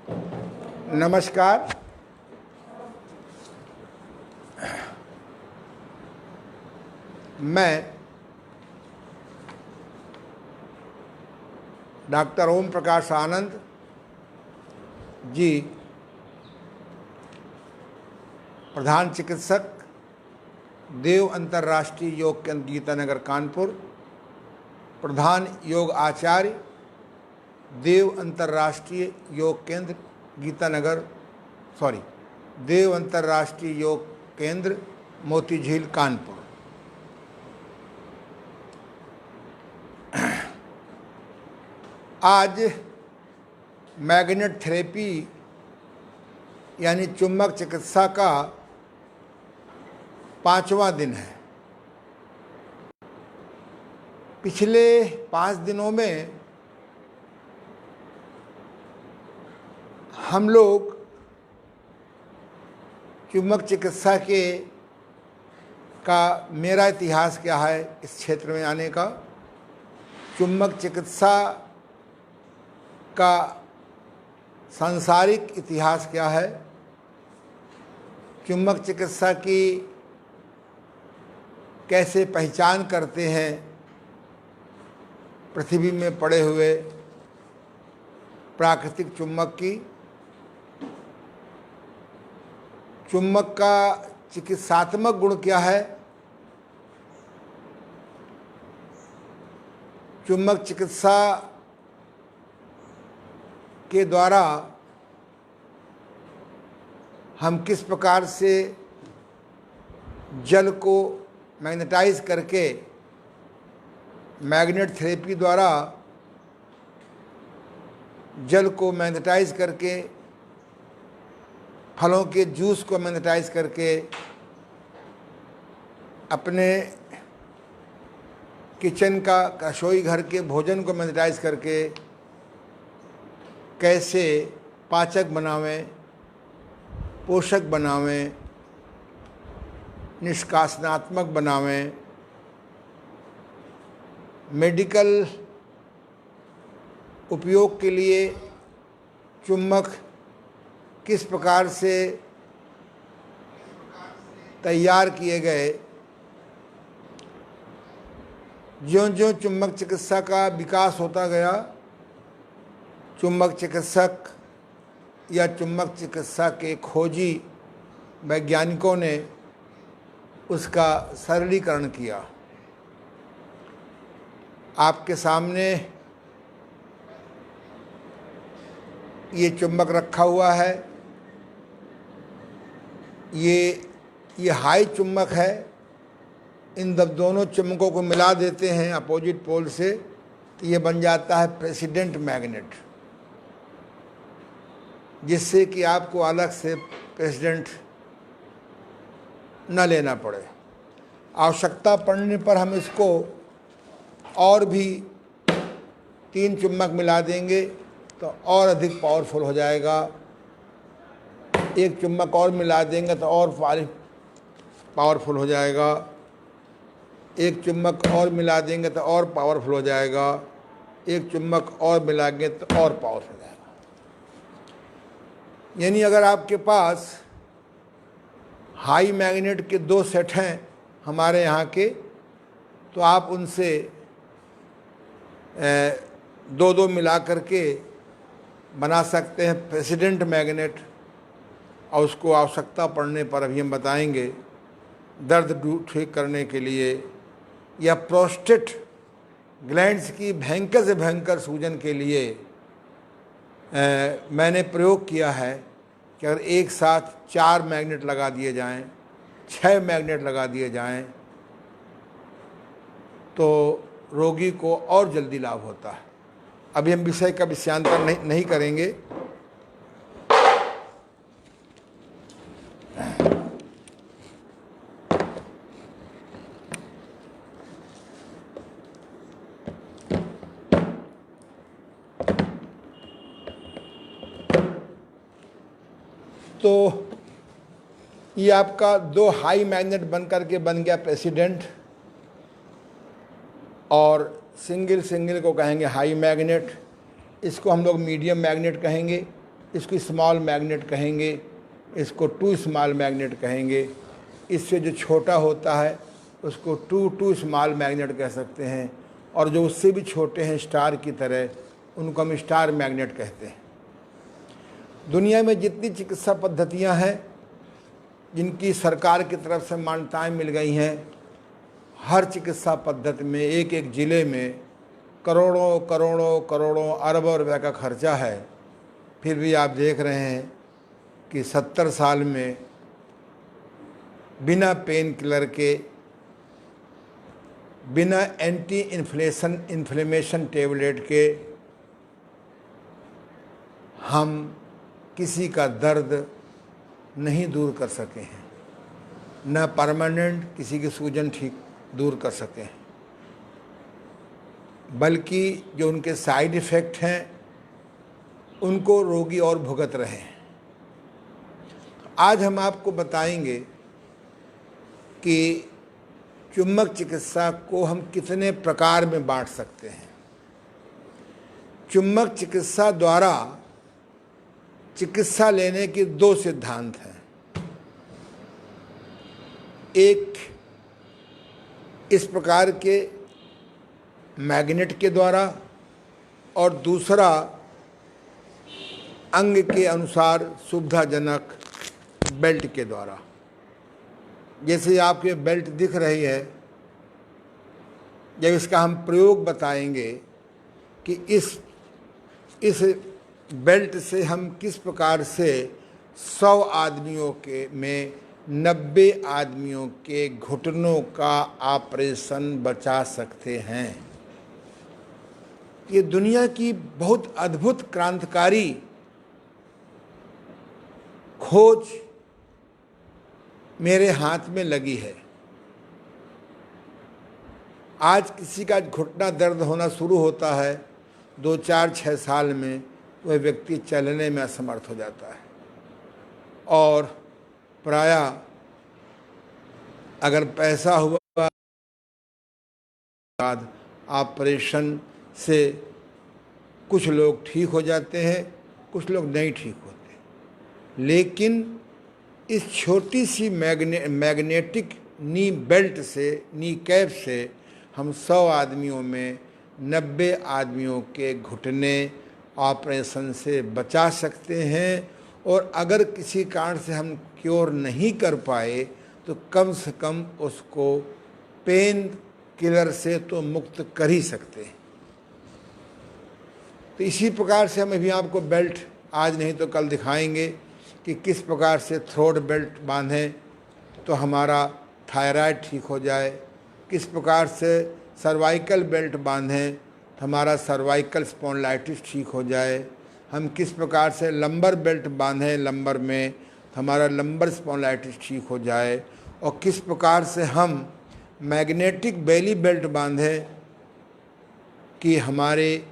नमस्कार। मैं डॉक्टर ओम प्रकाश आनंद जी, प्रधान चिकित्सक, देव अंतर्राष्ट्रीय योग केंद्र गीतानगर कानपुर, प्रधान योग आचार्य, देव अंतर्राष्ट्रीय योग केंद्र देव अंतर्राष्ट्रीय योग केंद्र मोती झील कानपुर। आज मैग्नेट थेरेपी यानी चुंबक चिकित्सा का 5वां दिन है। पिछले 5 दिनों में हम लोग चुंबक चिकित्सा का मेरा इतिहास क्या है इस क्षेत्र में आने का, चुंबक चिकित्सा का सांसारिक इतिहास क्या है, चुंबक चिकित्सा की कैसे पहचान करते हैं पृथ्वी में पड़े हुए प्राकृतिक चुंबक की, चुंबक का चिकित्सात्मक गुण क्या है, चुंबक चिकित्सा के द्वारा हम किस प्रकार से जल को मैग्नेटाइज करके, मैग्नेट थेरेपी द्वारा जल को मैग्नेटाइज करके, फलों के जूस को मैग्नेटाइज करके, अपने किचन का रसोई घर के भोजन को मैग्नेटाइज करके कैसे पाचक बनावें, पोषक बनावें, निष्कासनात्मक बनावें, मेडिकल उपयोग के लिए चुंबक किस प्रकार से तैयार किए गए। ज्यों-ज्यों चुंबक चिकित्सा का विकास होता गया, चुंबक चिकित्सक या चुंबक चिकित्सा के खोजी वैज्ञानिकों ने उसका सरलीकरण किया। आपके सामने ये चुंबक रखा हुआ है, ये हाई चुंबक है। इन दोनों चुंबकों को मिला देते हैं अपोजिट पोल से, तो ये बन जाता है प्रेसिडेंट मैग्नेट, जिससे कि आपको अलग से प्रेसिडेंट न लेना पड़े। आवश्यकता पड़ने पर हम इसको और भी 3 चुंबक मिला देंगे तो और अधिक पावरफुल हो जाएगा। 1 चुंबक और मिला देंगे तो और पावरफुल हो जाएगा। 1 चुंबक और मिला देंगे तो और पावरफुल हो जाएगा। 1 चुंबक और मिलाएंगे तो और पावरफुल हो जाएगा। यानी अगर आपके पास हाई मैग्नेट के 2 सेट हैं हमारे यहाँ के, तो आप उनसे 2-2 मिला करके बना सकते हैं प्रेसिडेंट मैग्नेट। और उसको आवश्यकता पड़ने पर अभी हम बताएंगे दर्द ठीक करने के लिए, या प्रोस्टेट ग्लैंड्स की भयंकर से भयंकर सूजन के लिए मैंने प्रयोग किया है कि अगर एक साथ 4 मैग्नेट लगा दिए जाएं, 6 मैग्नेट लगा दिए जाएं, तो रोगी को और जल्दी लाभ होता है। अभी हम विषय का विषयांतर नहीं करेंगे। तो ये आपका 2 हाई मैग्नेट बन करके बन गया प्रेसिडेंट, और सिंगल को कहेंगे हाई मैग्नेट। इसको हम लोग मीडियम मैग्नेट कहेंगे। इसको स्मॉल मैग्नेट कहेंगे, इसको टू स्मॉल मैग्नेट कहेंगे। इससे जो छोटा होता है उसको टू स्मॉल मैग्नेट कह सकते हैं, और जो उससे भी छोटे हैं स्टार की तरह, उनको हम स्टार मैग्नेट कहते हैं। दुनिया में जितनी चिकित्सा पद्धतियां हैं जिनकी सरकार की तरफ से मान्यताएं मिल गई हैं, हर चिकित्सा पद्धति में एक एक ज़िले में करोड़ों करोड़ों करोड़ों अरबों रुपए का खर्चा है। फिर भी आप देख रहे हैं कि 70 साल में बिना पेन किलर के, बिना एंटी इन्फ्लेमेशन टेबलेट के हम किसी का दर्द नहीं दूर कर सके हैं, न परमानेंट किसी की सूजन ठीक दूर कर सके हैं, बल्कि जो उनके साइड इफ़ेक्ट हैं उनको रोगी और भुगत रहे हैं। आज हम आपको बताएंगे कि चुंबक चिकित्सा को हम कितने प्रकार में बांट सकते हैं। चुंबक चिकित्सा द्वारा चिकित्सा लेने के दो सिद्धांत हैं। एक इस प्रकार के मैग्नेट के द्वारा, और दूसरा अंग के अनुसार सुविधाजनक बेल्ट के द्वारा। जैसे आपके बेल्ट दिख रही है, जब इसका हम प्रयोग बताएंगे कि इस बेल्ट से हम किस प्रकार से 100 आदमियों के में 90 आदमियों के घुटनों का ऑपरेशन बचा सकते हैं। ये दुनिया की बहुत अद्भुत क्रांतिकारी खोज मेरे हाथ में लगी है। आज किसी का घुटना दर्द होना शुरू होता है, 2, 4, 6 साल में वह व्यक्ति चलने में असमर्थ हो जाता है, और प्रायः अगर पैसा हुआ बाद ऑपरेशन से कुछ लोग ठीक हो जाते हैं, कुछ लोग नहीं ठीक होते। लेकिन इस छोटी सी मैग्नेटिक नी बेल्ट से, नी कैप से हम 100 आदमियों में 90 आदमियों के घुटने ऑपरेशन से बचा सकते हैं। और अगर किसी कारण से हम क्योर नहीं कर पाए तो कम से कम उसको पेन किलर से तो मुक्त कर ही सकते हैं। तो इसी प्रकार से हम अभी आपको बेल्ट आज नहीं तो कल दिखाएंगे कि किस प्रकार से थ्रोट बेल्ट बांधें तो हमारा थायराइड ठीक हो जाए, किस प्रकार से सर्वाइकल बेल्ट बांधें तो हमारा सर्वाइकल स्पॉन्डिलाइटिस ठीक हो जाए, हम किस प्रकार से लंबर बेल्ट बांधें लंबर में तो हमारा लंबर स्पॉन्डिलाइटिस ठीक हो जाए, और किस प्रकार से हम मैग्नेटिक बेली बेल्ट बांधें कि हमारे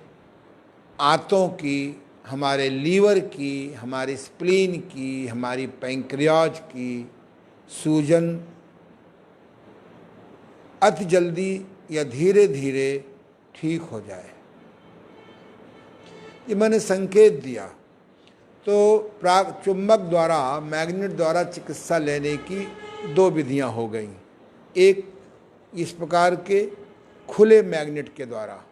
आंतों की, हमारे लीवर की, हमारी स्प्लीन की, हमारी पैंक्रियाज की सूजन अति जल्दी या धीरे धीरे ठीक हो जाए। ये मैंने संकेत दिया। तो चुंबक द्वारा, मैग्नेट द्वारा चिकित्सा लेने की 2 विधियां हो गई। एक इस प्रकार के खुले मैग्नेट के द्वारा,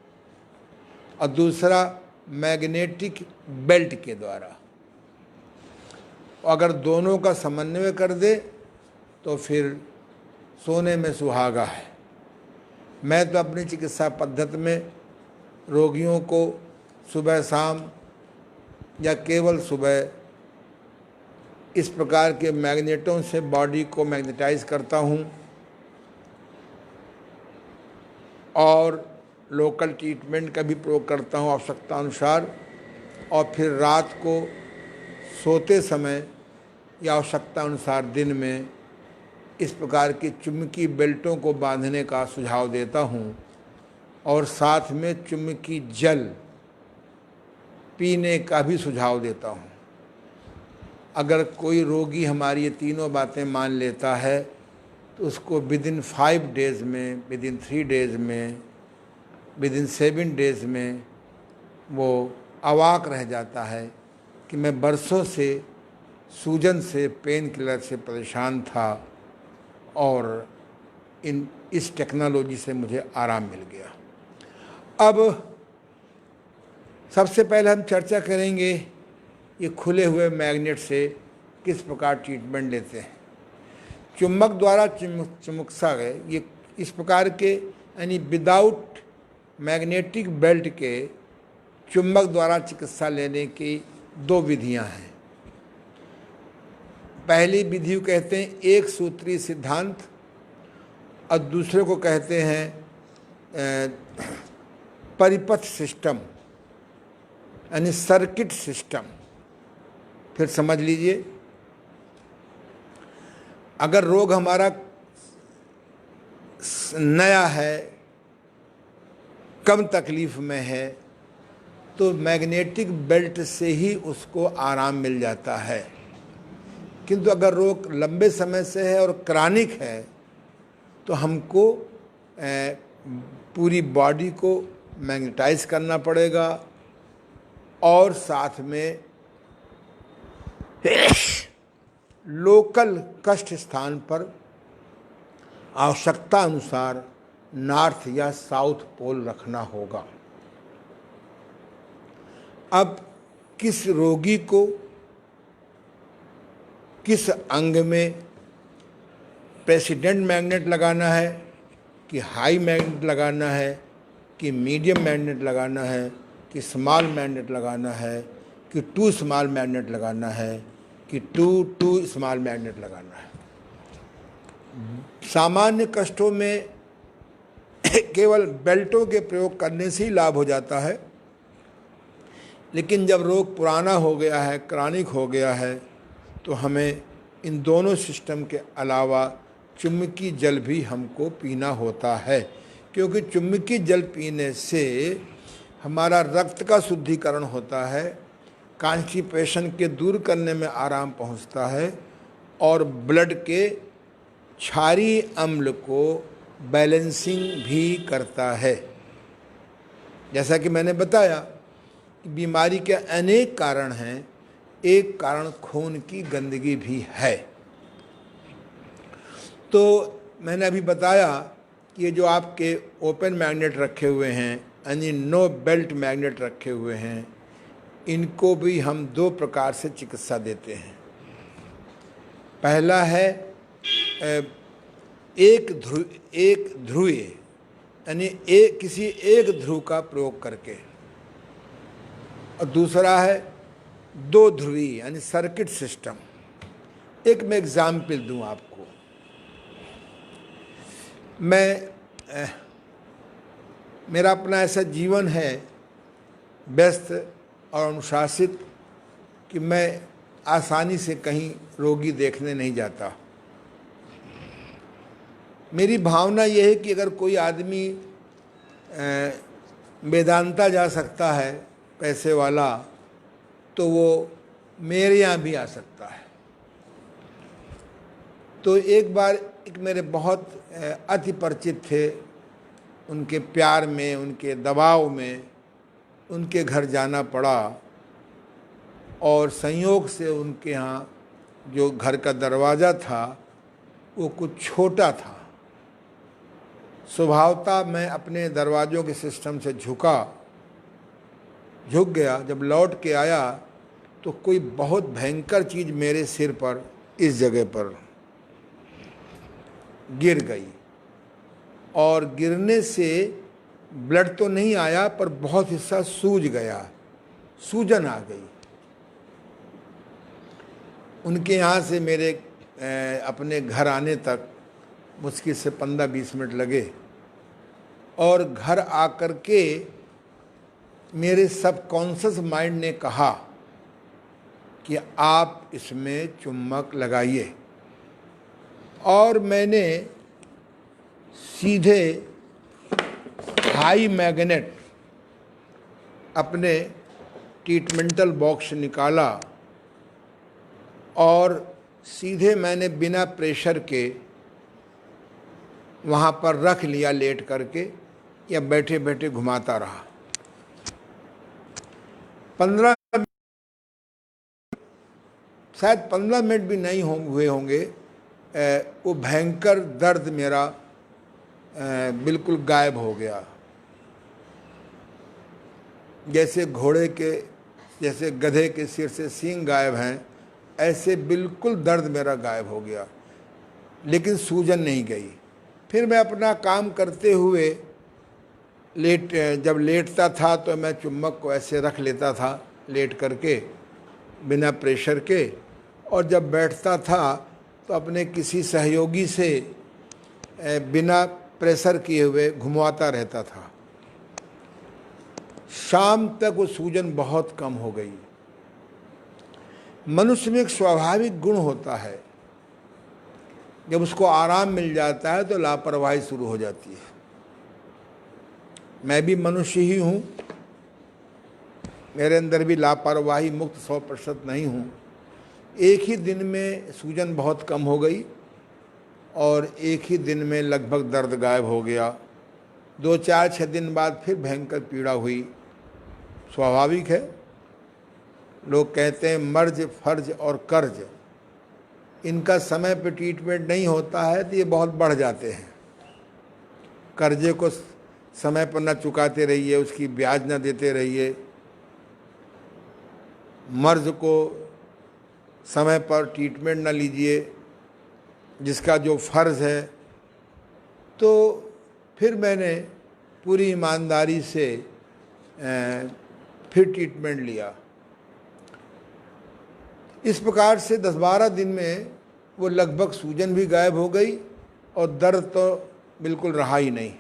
और दूसरा मैग्नेटिक बेल्ट के द्वारा। अगर दोनों का समन्वय कर दे तो फिर सोने में सुहागा है। मैं तो अपनी चिकित्सा पद्धति में रोगियों को सुबह शाम या केवल सुबह इस प्रकार के मैग्नेटों से बॉडी को मैग्नेटाइज करता हूँ, और लोकल ट्रीटमेंट का भी प्रयोग करता हूँ आवश्यकता अनुसार। और फिर रात को सोते समय या आवश्यकता अनुसार दिन में इस प्रकार की चुंबकीय बेल्टों को बांधने का सुझाव देता हूँ, और साथ में चुंबकीय जल पीने का भी सुझाव देता हूँ। अगर कोई रोगी हमारी ये तीनों बातें मान लेता है तो उसको विदिन 5 डेज़ में, विदिन 3 डेज़ में, विदिन 7 डेज़ में वो अवाक रह जाता है कि मैं बरसों से सूजन से, पेन किलर से परेशान था और इस टेक्नोलॉजी से मुझे आराम मिल गया। अब सबसे पहले हम चर्चा करेंगे ये खुले हुए मैग्नेट से किस प्रकार ट्रीटमेंट लेते हैं। चुंबक द्वारा चिकित्सा गए ये इस प्रकार के, यानी विदाउट मैग्नेटिक बेल्ट के चुंबक द्वारा चिकित्सा लेने की 2 विधियां हैं। पहली विधि को कहते हैं एक सूत्री सिद्धांत और दूसरे को कहते हैं परिपथ सिस्टम, यानी सर्किट सिस्टम। फिर समझ लीजिए, अगर रोग हमारा नया है, कम तकलीफ में है, तो मैग्नेटिक बेल्ट से ही उसको आराम मिल जाता है। किंतु अगर रोग लंबे समय से है और क्रॉनिक है तो हमको पूरी बॉडी को मैग्नेटाइज करना पड़ेगा और साथ में लोकल कष्ट स्थान पर आवश्यकता अनुसार नॉर्थ या साउथ पोल रखना होगा। अब किस रोगी को किस अंग में प्रेसिडेंट मैग्नेट लगाना है, कि हाई मैग्नेट लगाना है, कि मीडियम मैग्नेट लगाना है, कि स्मॉल मैग्नेट लगाना है, कि 2 स्मॉल मैग्नेट लगाना है, कि 2 स्मॉल मैग्नेट लगाना है। सामान्य कष्टों में केवल बेल्टों के प्रयोग करने से ही लाभ हो जाता है, लेकिन जब रोग पुराना हो गया है, क्रॉनिक हो गया है, तो हमें इन दोनों सिस्टम के अलावा चुम्बकीय जल भी हमको पीना होता है, क्योंकि चुम्बकीय जल पीने से हमारा रक्त का शुद्धिकरण होता है, कॉन्स्टिपेशन के दूर करने में आराम पहुंचता है और ब्लड के क्षारीय अम्ल को बैलेंसिंग भी करता है। जैसा कि मैंने बताया कि बीमारी के अनेक कारण हैं, एक कारण खून की गंदगी भी है। तो मैंने अभी बताया कि ये जो आपके ओपन मैग्नेट रखे हुए हैं, यानी नो बेल्ट मैग्नेट रखे हुए हैं, इनको भी हम 2 प्रकार से चिकित्सा देते हैं। पहला है एक ध्रुवीय, यानी किसी एक ध्रुव का प्रयोग करके, और दूसरा है 2 ध्रुवीय, यानी सर्किट सिस्टम। एक मैं एग्जाम्पल दूं आपको। मेरा अपना ऐसा जीवन है व्यस्त और अनुशासित कि मैं आसानी से कहीं रोगी देखने नहीं जाता। मेरी भावना यह है कि अगर कोई आदमी वेदांता जा सकता है पैसे वाला, तो वो मेरे यहाँ भी आ सकता है। तो एक बार एक मेरे बहुत अति परिचित थे, उनके प्यार में, उनके दबाव में उनके घर जाना पड़ा, और संयोग से उनके यहाँ जो घर का दरवाज़ा था वो कुछ छोटा था। स्वभावतः मैं अपने दरवाज़ों के सिस्टम से झुक गया। जब लौट के आया तो कोई बहुत भयंकर चीज़ मेरे सिर पर इस जगह पर गिर गई, और गिरने से ब्लड तो नहीं आया पर बहुत हिस्सा सूज गया, सूजन आ गई। उनके यहाँ से मेरे अपने घर आने तक मुश्किल से 15-20 मिनट लगे, और घर आकर के मेरे सबकॉन्शियस माइंड ने कहा कि आप इसमें चुम्बक लगाइए, और मैंने सीधे हाई मैग्नेट अपने ट्रीटमेंटल बॉक्स निकाला और सीधे मैंने बिना प्रेशर के वहाँ पर रख लिया, लेट करके या बैठे बैठे घुमाता रहा। 15 शायद 15 मिनट भी नहीं हुए होंगे, वो भयंकर दर्द मेरा बिल्कुल गायब हो गया। जैसे घोड़े के, जैसे गधे के सिर से सींग गायब हैं, ऐसे बिल्कुल दर्द मेरा गायब हो गया, लेकिन सूजन नहीं गई। फिर मैं अपना काम करते हुए जब लेटता था तो मैं चुम्बक को ऐसे रख लेता था लेट करके बिना प्रेशर के, और जब बैठता था तो अपने किसी सहयोगी से बिना प्रेशर किए हुए घुमाता रहता था। शाम तक वो सूजन बहुत कम हो गई। मनुष्य में एक स्वाभाविक गुण होता है, जब उसको आराम मिल जाता है तो लापरवाही शुरू हो जाती है। मैं भी मनुष्य ही हूँ, मेरे अंदर भी लापरवाही मुक्त 100% नहीं हूँ। एक ही दिन में सूजन बहुत कम हो गई और एक ही दिन में लगभग दर्द गायब हो गया। 2, 4, 6 दिन बाद फिर भयंकर पीड़ा हुई। स्वाभाविक है। लोग कहते हैं मर्ज, फर्ज और कर्ज, इनका समय पे ट्रीटमेंट नहीं होता है तो ये बहुत बढ़ जाते हैं। कर्जे को समय पर न चुकाते रहिए, उसकी ब्याज न देते रहिए। मर्ज को समय पर ट्रीटमेंट न लीजिए, जिसका जो फ़र्ज़ है। तो फिर मैंने पूरी ईमानदारी से फिर ट्रीटमेंट लिया। इस प्रकार से 10-12 दिन में वो लगभग सूजन भी गायब हो गई और दर्द तो बिल्कुल रहा ही नहीं।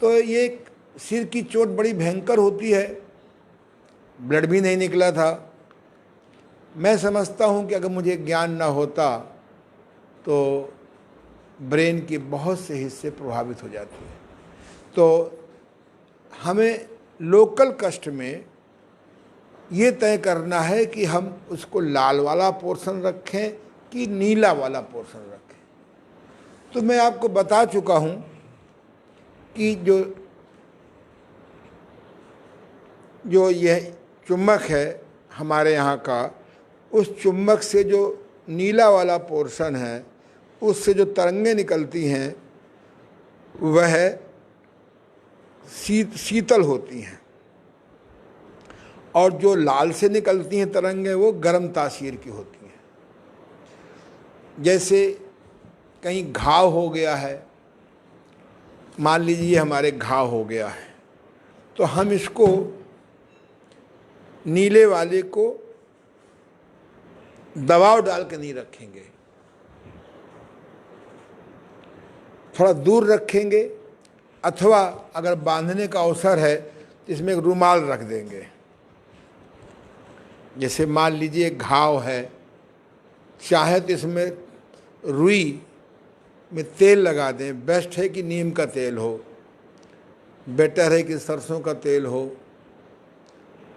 तो ये सिर की चोट बड़ी भयंकर होती है, ब्लड भी नहीं निकला था। मैं समझता हूँ कि अगर मुझे ज्ञान ना होता तो ब्रेन के बहुत से हिस्से प्रभावित हो जाते हैं। तो हमें लोकल कष्ट में ये तय करना है कि हम उसको लाल वाला पोर्शन रखें कि नीला वाला पोर्शन रखें। तो मैं आपको बता चुका हूँ कि जो यह चुम्बक है हमारे यहाँ का, उस चुम्बक से जो नीला वाला पोर्शन है, उससे जो तरंगें निकलती हैं वह शीतल होती हैं, और जो लाल से निकलती हैं तरंगें वो गर्म तासीर की होती हैं। जैसे कहीं घाव हो गया है, मान लीजिए हमारे घाव हो गया है, तो हम इसको नीले वाले को दबाव डाल के नहीं रखेंगे, थोड़ा दूर रखेंगे, अथवा अगर बांधने का अवसर है तो इसमें एक रुमाल रख देंगे। जैसे मान लीजिए घाव है, चाहे तो इसमें रुई में तेल लगा दें, बेस्ट है कि नीम का तेल हो, बेटर है कि सरसों का तेल हो,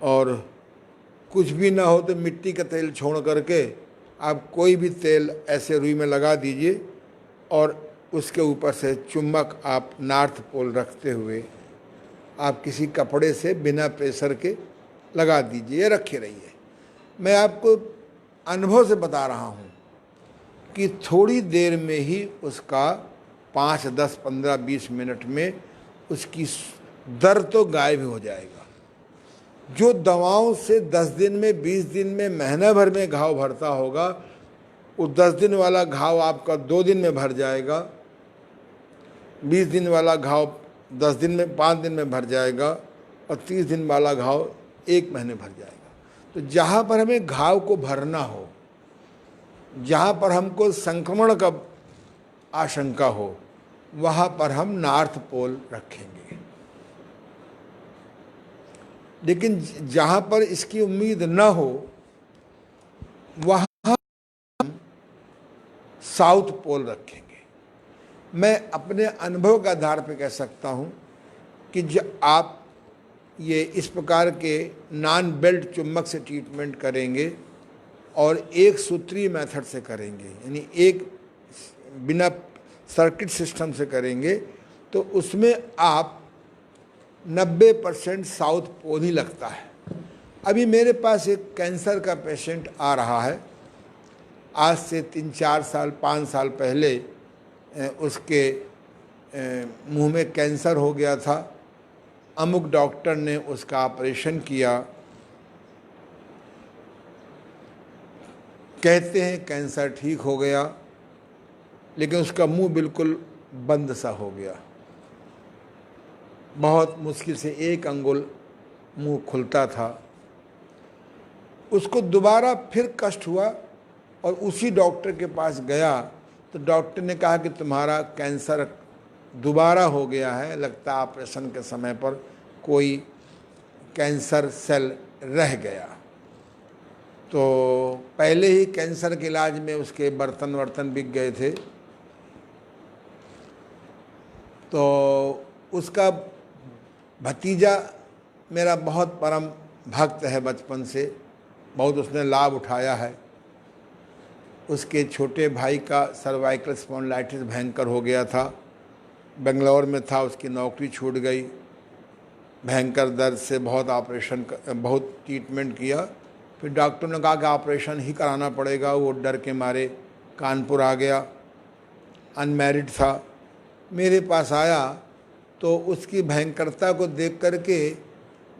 और कुछ भी ना हो तो मिट्टी का तेल छोड़ करके आप कोई भी तेल ऐसे रुई में लगा दीजिए, और उसके ऊपर से चुम्बक आप नॉर्थ पोल रखते हुए आप किसी कपड़े से बिना प्रेशर के लगा दीजिए, रखे रहिए। मैं आपको अनुभव से बता रहा हूँ कि थोड़ी देर में ही उसका 5, 10, 15, 20 मिनट में उसकी दर्द तो गायब हो जाएगा। जो दवाओं से 10 दिन में, 20 दिन में, महीना भर में घाव भरता होगा, वो 10 दिन वाला घाव आपका 2 दिन में भर जाएगा, 20 दिन वाला घाव 10 दिन में, 5 दिन में भर जाएगा, और 30 दिन वाला घाव 1 महीने भर जाएगा। तो जहाँ पर हमें घाव को भरना हो, जहाँ पर हमको संक्रमण का आशंका हो, वहाँ पर हम नॉर्थ पोल रखेंगे। लेकिन जहाँ पर इसकी उम्मीद न हो, वहाँ हम साउथ पोल रखेंगे। मैं अपने अनुभव के आधार पर कह सकता हूँ कि जब आप ये इस प्रकार के नॉन बेल्ट चुम्बक से ट्रीटमेंट करेंगे और एक सूत्रीय मेथड से करेंगे, यानी एक बिना सर्किट सिस्टम से करेंगे, तो उसमें आप 90% साउथ पोल ही लगता है। अभी मेरे पास एक कैंसर का पेशेंट आ रहा है। आज से 3-4 साल 5 साल पहले उसके मुंह में कैंसर हो गया था। अमुक डॉक्टर ने उसका ऑपरेशन किया। कहते हैं कैंसर ठीक हो गया, लेकिन उसका मुंह बिल्कुल बंद सा हो गया। बहुत मुश्किल से एक अंगुल मुंह खुलता था। उसको दोबारा फिर कष्ट हुआ और उसी डॉक्टर के पास गया तो डॉक्टर ने कहा कि तुम्हारा कैंसर दोबारा हो गया है, लगता है ऑपरेशन के समय पर कोई कैंसर सेल रह गया। तो पहले ही कैंसर के इलाज में उसके बर्तन वर्तन बिक गए थे। तो उसका भतीजा मेरा बहुत परम भक्त है, बचपन से बहुत उसने लाभ उठाया है। उसके छोटे भाई का सर्वाइकल स्पॉन्डिलाइटिस भयंकर हो गया था, बेंगलोर में था, उसकी नौकरी छूट गई। भयंकर दर्द से बहुत ऑपरेशन बहुत ट्रीटमेंट किया, फिर डॉक्टर ने कहा कि ऑपरेशन ही कराना पड़ेगा। वो डर के मारे कानपुर आ गया। अनमैरिड था, मेरे पास आया तो उसकी भयंकरता को देख करके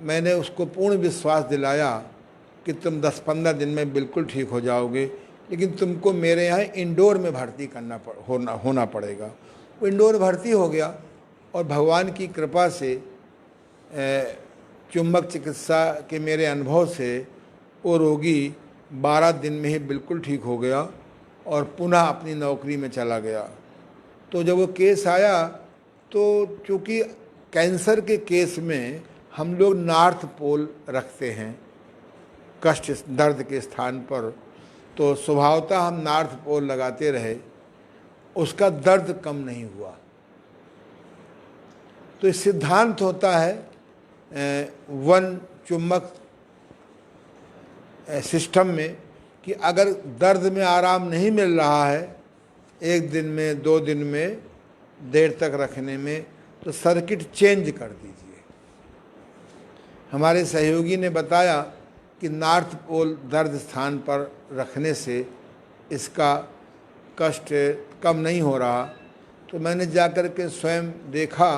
मैंने उसको पूर्ण विश्वास दिलाया कि तुम 10-15 दिन में बिल्कुल ठीक हो जाओगे, लेकिन तुमको मेरे यहाँ इंडोर में भर्ती होना पड़ेगा। वो इंडोर भर्ती हो गया और भगवान की कृपा से चुंबक चिकित्सा के मेरे अनुभव से वो रोगी 12 दिन में ही बिल्कुल ठीक हो गया और पुनः अपनी नौकरी में चला गया। तो जब वो केस आया तो चूँकि कैंसर के केस में हम लोग नॉर्थ पोल रखते हैं कष्ट दर्द के स्थान पर, तो स्वभावतः हम नॉर्थ पोल लगाते रहे, उसका दर्द कम नहीं हुआ। तो इस सिद्धांत होता है वन चुंबक सिस्टम में कि अगर दर्द में आराम नहीं मिल रहा है 1 दिन में 2 दिन में देर तक रखने में, तो सर्किट चेंज कर दीजिए। हमारे सहयोगी ने बताया कि नॉर्थ पोल दर्द स्थान पर रखने से इसका कष्ट कम नहीं हो रहा। तो मैंने जाकर के स्वयं देखा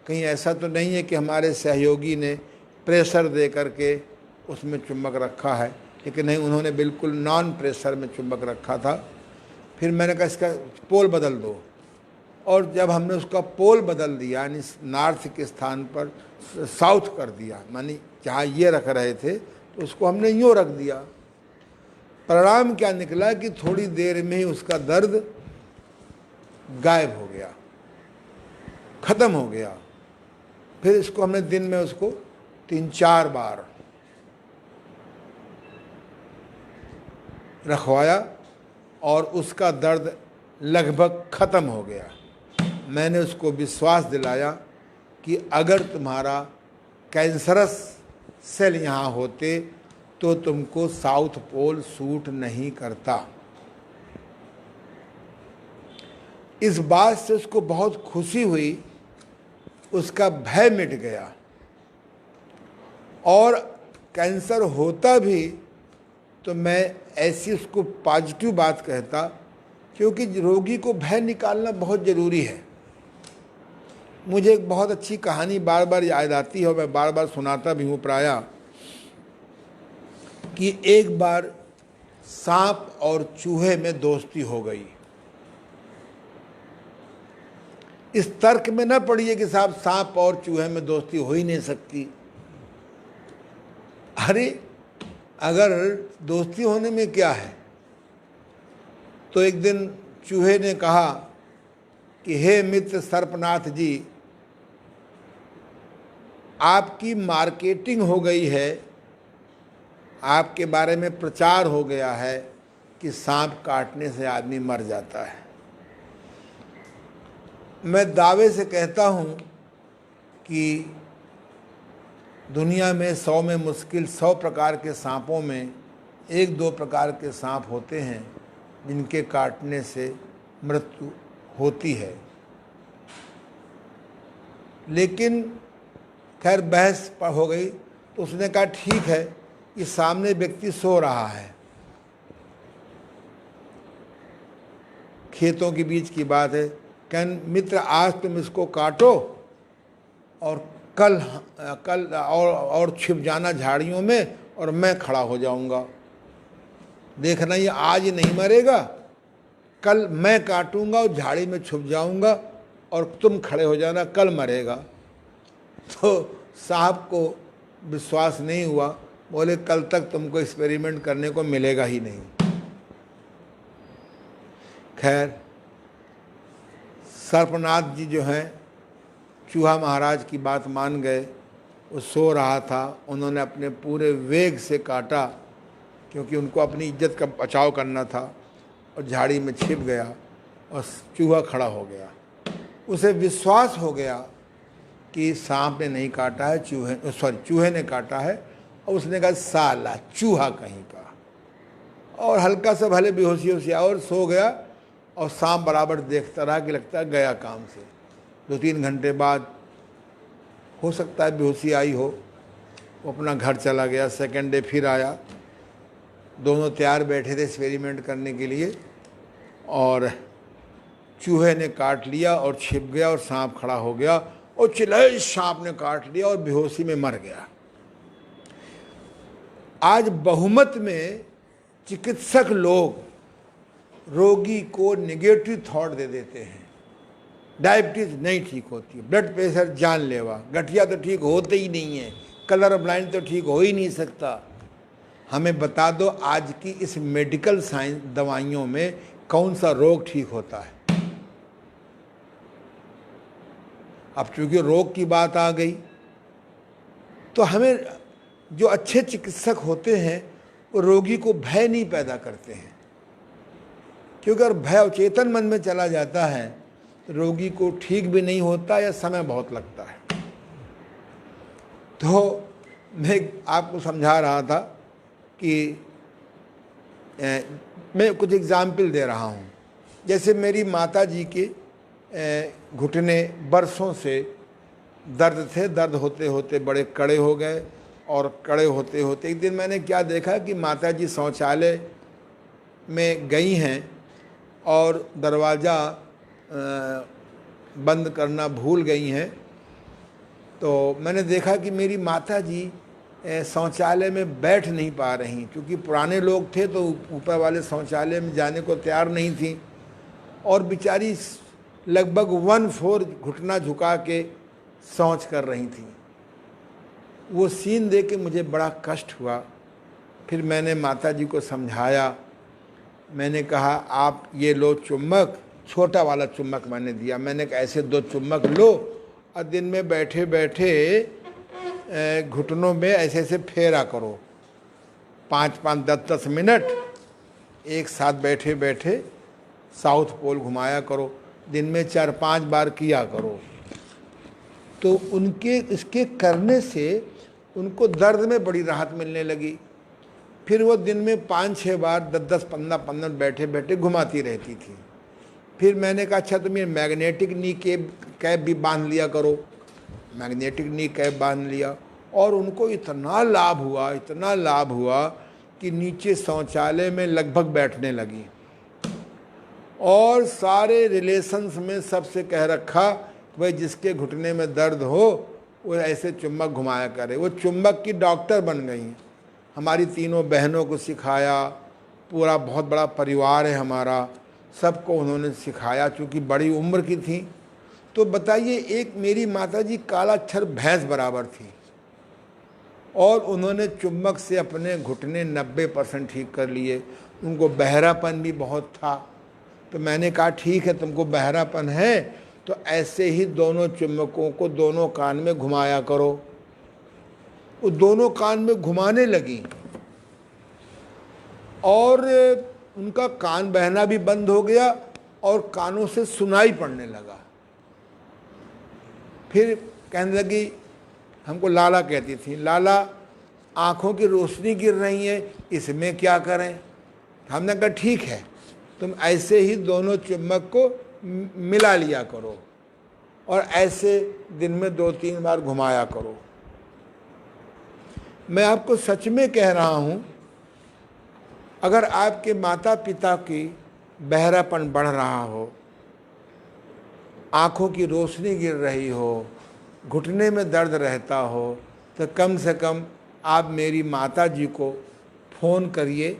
कहीं ऐसा तो नहीं है कि हमारे सहयोगी ने प्रेशर दे करके उसमें चुंबक रखा है, लेकिन नहीं, उन्होंने बिल्कुल नॉन प्रेशर में चुंबक रखा था। फिर मैंने कहा इसका पोल बदल दो, और जब हमने उसका पोल बदल दिया यानी नॉर्थ के स्थान पर साउथ कर दिया, मानी जहाँ ये रख रहे थे तो उसको हमने यूँ रख दिया। परिणाम क्या निकला कि थोड़ी देर में ही उसका दर्द गायब हो गया, ख़त्म हो गया। फिर इसको हमने दिन में उसको 3-4 बार रखवाया और उसका दर्द लगभग ख़त्म हो गया। मैंने उसको विश्वास दिलाया कि अगर तुम्हारा कैंसरस सेल यहाँ होते तो तुमको साउथ पोल सूट नहीं करता। इस बात से उसको बहुत खुशी हुई, उसका भय मिट गया। और कैंसर होता भी तो मैं ऐसी उसको पॉजिटिव बात कहता, क्योंकि रोगी को भय निकालना बहुत ज़रूरी है। मुझे एक बहुत अच्छी कहानी बार बार याद आती है और मैं बार बार सुनाता भी हूँ प्रायः, कि एक बार सांप और चूहे में दोस्ती हो गई। इस तर्क में न पड़िए कि साहब सांप और चूहे में दोस्ती हो ही नहीं सकती। अरे अगर दोस्ती होने में क्या है। तो एक दिन चूहे ने कहा कि हे मित्र सर्पनाथ जी, आपकी मार्केटिंग हो गई है, आपके बारे में प्रचार हो गया है कि सांप काटने से आदमी मर जाता है। मैं दावे से कहता हूँ कि दुनिया में 100 में मुश्किल 100 प्रकार के सांपों में 1-2 प्रकार के सांप होते हैं जिनके काटने से मृत्यु होती है। लेकिन खैर बहस हो गई तो उसने कहा ठीक है, ये सामने व्यक्ति सो रहा है, खेतों के बीच की बात है। कहन मित्र आज तुम इसको काटो और कल और छिप जाना झाड़ियों में और मैं खड़ा हो जाऊंगा। देखना ये आज नहीं मरेगा, कल मैं काटूंगा और झाड़ी में छुप जाऊंगा और तुम खड़े हो जाना, कल मरेगा। तो साहब को विश्वास नहीं हुआ, बोले कल तक तुमको एक्सपेरिमेंट करने को मिलेगा ही नहीं। खैर सर्पनाथ जी जो हैं चूहा महाराज की बात मान गए। वो सो रहा था, उन्होंने अपने पूरे वेग से काटा क्योंकि उनको अपनी इज्जत का बचाव करना था, और झाड़ी में छिप गया और चूहा खड़ा हो गया। उसे विश्वास हो गया कि सांप ने नहीं काटा है, चूहे ने काटा है। और उसने कहा साला चूहा कहीं का, और हल्का सा भले बेहोशी होशी और सो गया। और सांप बराबर देखता रहा कि लगता है गया काम से। 2-3 घंटे बाद हो सकता है बेहोशी आई हो, वो अपना घर चला गया। सेकेंड डे फिर आया, दोनों तैयार बैठे थे एक्सपेरिमेंट करने के लिए, और चूहे ने काट लिया और छिप गया और सांप खड़ा हो गया और चिल्लाए सांप ने काट लिया और बेहोशी में मर गया। आज बहुमत में चिकित्सक लोग रोगी को नेगेटिव थॉट दे देते हैं। डायबिटीज नहीं ठीक होती, ब्लड प्रेशर जानलेवा, गठिया तो ठीक होते ही नहीं है, कलर ब्लाइंड तो ठीक हो ही नहीं सकता। हमें बता दो आज की इस मेडिकल साइंस दवाइयों में कौन सा रोग ठीक होता है। अब चूंकि रोग की बात आ गई तो हमें जो अच्छे चिकित्सक होते हैं वो रोगी को भय नहीं पैदा करते हैं, क्योंकि अगर भय अवचेतन मन में चला जाता है तो रोगी को ठीक भी नहीं होता या समय बहुत लगता है। तो मैं आपको समझा रहा था कि मैं कुछ एग्जाम्पल दे रहा हूँ। जैसे मेरी माता जी के घुटने बरसों से दर्द थे, दर्द होते होते बड़े कड़े हो गए, और कड़े होते होते एक दिन मैंने क्या देखा कि माता जी शौचालय में गई हैं और दरवाज़ा बंद करना भूल गई हैं। तो मैंने देखा कि मेरी माता जी शौचालय में बैठ नहीं पा रही, क्योंकि पुराने लोग थे तो ऊपर वाले शौचालय में जाने को तैयार नहीं थी, और बेचारी लगभग 1/4 घुटना झुका के शौच कर रही थी। वो सीन देख के मुझे बड़ा कष्ट हुआ। फिर मैंने माता जी को समझाया, मैंने कहा आप ये लो चुम्बक, छोटा वाला चुम्बक मैंने दिया। मैंने कहा ऐसे 2 चुम्बक लो और दिन में बैठे बैठे घुटनों में ऐसे ऐसे फेरा करो, 5-5 10-10 मिनट एक साथ बैठे बैठे साउथ पोल घुमाया करो, दिन में 4-5 बार किया करो। तो उनके इसके करने से उनको दर्द में बड़ी राहत मिलने लगी। फिर वो दिन में 5-6 बार 10-10 15 मिनट बैठे बैठे घुमाती रहती थी। फिर मैंने कहा अच्छा तुम ये मैग्नेटिक नी कैप भी बांध लिया करो। मैग्नेटिक नी कैप बांध लिया, और उनको इतना लाभ हुआ, इतना लाभ हुआ कि नीचे शौचालय में लगभग बैठने लगी। और सारे रिलेशंस में सबसे कह रखा भाई जिसके घुटने में दर्द हो वो ऐसे चुम्बक घुमाया करे। वो चुम्बक की डॉक्टर बन गई। हमारी तीनों बहनों को सिखाया, पूरा बहुत बड़ा परिवार है हमारा, सबको उन्होंने सिखाया। चूँकि बड़ी उम्र की थी, तो बताइए एक मेरी माताजी कालाक्षर भैंस बराबर थी, और उन्होंने चुम्बक से अपने घुटने 90% ठीक कर लिए। उनको बहरापन भी बहुत था। तो मैंने कहा ठीक है तुमको बहरापन है तो ऐसे ही दोनों चुम्बकों को दोनों कान में घुमाया करो। वो दोनों कान में घुमाने लगी और उनका कान बहना भी बंद हो गया और कानों से सुनाई पड़ने लगा। फिर कहने लगी, हमको लाला कहती थी, लाला आँखों की रोशनी गिर रही है, इसमें क्या करें। हमने कहा ठीक है तुम ऐसे ही दोनों चुम्बक को मिला लिया करो और ऐसे दिन में 2-3 बार घुमाया करो। मैं आपको सच में कह रहा हूँ, अगर आपके माता पिता की बहरापन बढ़ रहा हो, आँखों की रोशनी गिर रही हो, घुटने में दर्द रहता हो, तो कम से कम आप मेरी माता जी को फ़ोन करिए।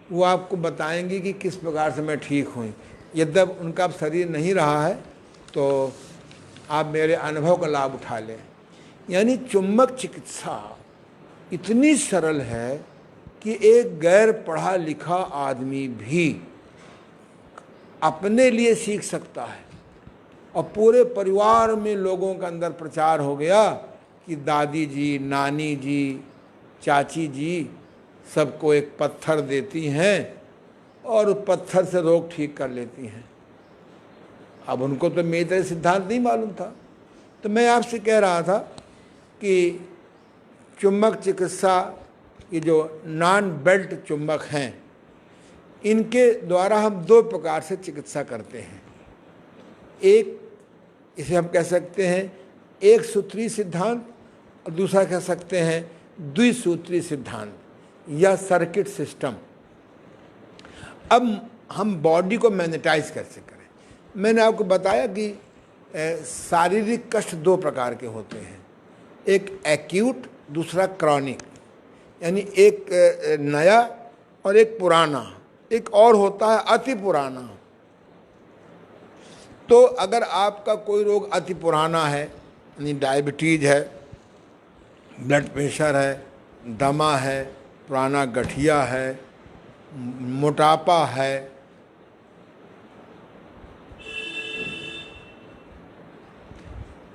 वो आपको बताएंगी कि किस प्रकार से मैं ठीक हुई। यद्यप उनका अब शरीर नहीं रहा है, तो आप मेरे अनुभव का लाभ उठा लें। यानी चुंबक चिकित्सा इतनी सरल है कि एक गैर पढ़ा लिखा आदमी भी अपने लिए सीख सकता है, और पूरे परिवार में लोगों के अंदर प्रचार हो गया कि दादी जी, नानी जी, चाची जी सबको एक पत्थर देती हैं और उस पत्थर से रोग ठीक कर लेती हैं। अब उनको तो मेरी तरह सिद्धांत नहीं मालूम था, तो मैं आपसे कह रहा था कि चुंबक चिकित्सा, ये जो नॉन बेल्ट चुंबक हैं, इनके द्वारा हम दो प्रकार से चिकित्सा करते हैं। एक, इसे हम कह सकते हैं एक सूत्री सिद्धांत, और दूसरा कह सकते हैं द्विसूत्री सिद्धांत या सर्किट सिस्टम। अब हम बॉडी को मैग्नेटाइज कैसे करें। मैंने आपको बताया कि शारीरिक कष्ट दो प्रकार के होते हैं, एक एक्यूट, दूसरा क्रॉनिक। यानी एक नया और एक पुराना, एक और होता है अति पुराना। तो अगर आपका कोई रोग अति पुराना है, यानी डायबिटीज है, ब्लड प्रेशर है, दमा है, पुराना गठिया है, मोटापा है,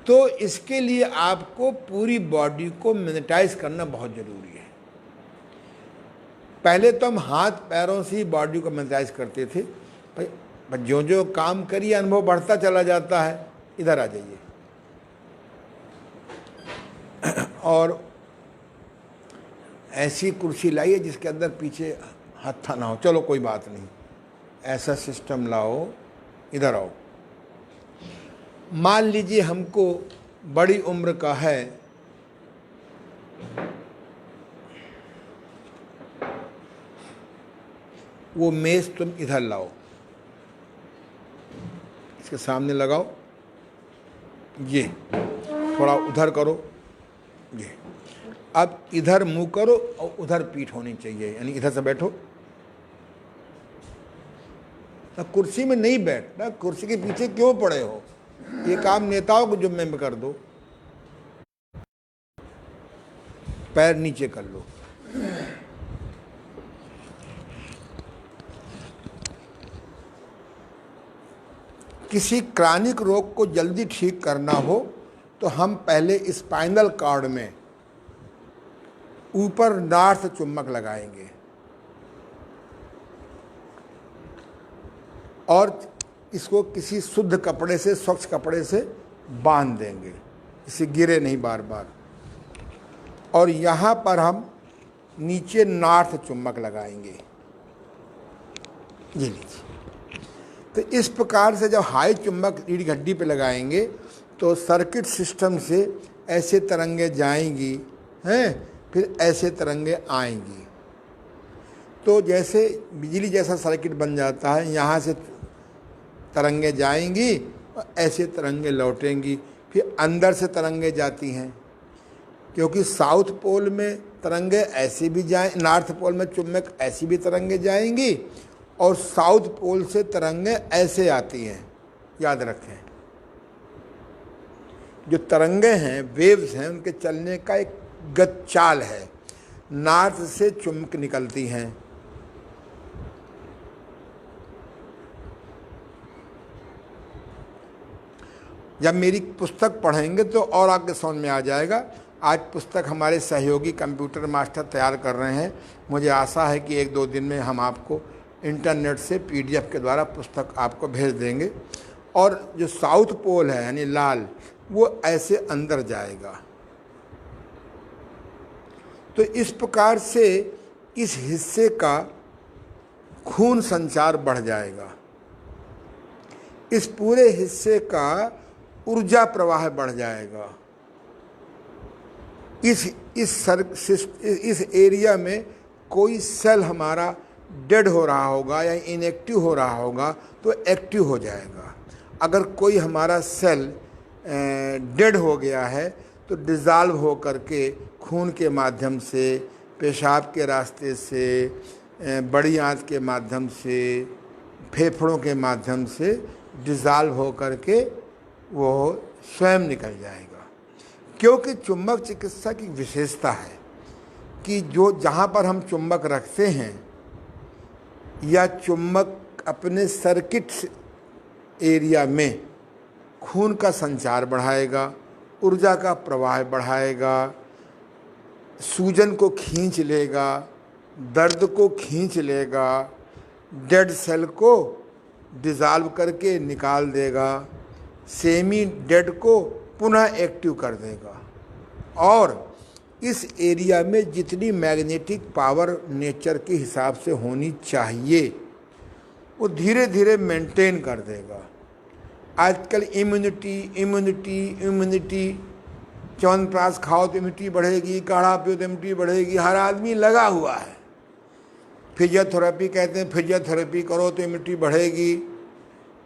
तो इसके लिए आपको पूरी बॉडी को मैग्नेटाइज करना बहुत ज़रूरी है। पहले तो हम हाथ पैरों से ही बॉडी को मैग्नेटाइज करते थे, पर जो जो काम करिए अनुभव बढ़ता चला जाता है। इधर आ जाइए, और ऐसी कुर्सी लाइए जिसके अंदर पीछे हत्था ना हो। चलो कोई बात नहीं, ऐसा सिस्टम लाओ, इधर आओ। मान लीजिए हमको बड़ी उम्र का है, वो मेज तुम इधर लाओ, इसके सामने लगाओ, ये थोड़ा उधर करो, ये अब इधर मुंह करो और उधर पीठ होनी चाहिए, यानी इधर से बैठो। तो कुर्सी में नहीं बैठना, कुर्सी के पीछे क्यों पड़े हो, ये काम नेताओं को जुम्मे में कर दो। पैर नीचे कर लो, किसी क्रॉनिक रोग को जल्दी ठीक करना हो तो हम पहले स्पाइनल कॉर्ड में ऊपर नार्थ चुंबक लगाएंगे और इसको किसी शुद्ध कपड़े से, स्वच्छ कपड़े से बांध देंगे, इसे गिरे नहीं बार बार। और यहाँ पर हम नीचे नॉर्थ चुंबक लगाएंगे, ये लीजिए। तो इस प्रकार से जब हाई चुंबक रीढ़ हड्डी पे लगाएंगे तो सर्किट सिस्टम से ऐसे तरंगे जाएंगी हैं, फिर ऐसे तरंगे आएंगी। तो जैसे बिजली जैसा सर्किट बन जाता है, यहाँ से तरंगे जाएंगी और ऐसे तरंगे लौटेंगी, फिर अंदर से तरंगे जाती हैं, क्योंकि साउथ पोल में तरंगे ऐसे भी जाए, नॉर्थ पोल में चुंबक ऐसी भी तरंगे जाएंगी, और साउथ पोल से तरंगे ऐसे आती हैं। याद रखें, जो तरंगे हैं, वेव्स हैं, उनके चलने का एक गतिचाल है। नॉर्थ से चुंबक निकलती हैं, जब मेरी पुस्तक पढ़ेंगे तो और आगे समझ में आ जाएगा। आज पुस्तक हमारे सहयोगी कंप्यूटर मास्टर तैयार कर रहे हैं। मुझे आशा है कि एक दो दिन में हम आपको इंटरनेट से PDF के द्वारा पुस्तक आपको भेज देंगे। और जो साउथ पोल है यानी लाल, वो ऐसे अंदर जाएगा। तो इस प्रकार से इस हिस्से का खून संचार बढ़ जाएगा, इस पूरे हिस्से का ऊर्जा प्रवाह बढ़ जाएगा। इस एरिया में कोई सेल हमारा डेड हो रहा होगा या इनएक्टिव हो रहा होगा तो एक्टिव हो जाएगा। अगर कोई हमारा सेल डेड हो गया है तो डिज़ाल्व हो करके खून के माध्यम से, पेशाब के रास्ते से, बड़ी आंत के माध्यम से, फेफड़ों के माध्यम से डिज़ाल्व हो करके वो स्वयं निकल जाएगा। क्योंकि चुंबक चिकित्सा की विशेषता है कि जो जहाँ पर हम चुंबक रखते हैं या चुंबक अपने सर्किट एरिया में खून का संचार बढ़ाएगा, ऊर्जा का प्रवाह बढ़ाएगा, सूजन को खींच लेगा, दर्द को खींच लेगा, डेड सेल को डिज़ाल्व करके निकाल देगा, सेमी डेड को पुनः एक्टिव कर देगा। और इस एरिया में जितनी मैग्नेटिक पावर नेचर के हिसाब से होनी चाहिए वो धीरे धीरे मेंटेन कर देगा। आजकल इम्यूनिटी च्यवनप्राश खाओ तो इम्यूनिटी बढ़ेगी, काढ़ा पियो तो इम्यूनिटी बढ़ेगी, हर आदमी लगा हुआ है। फिजियोथेरेपी कहते हैं फिजियोथेरेपी करो तो इम्यूनिटी बढ़ेगी,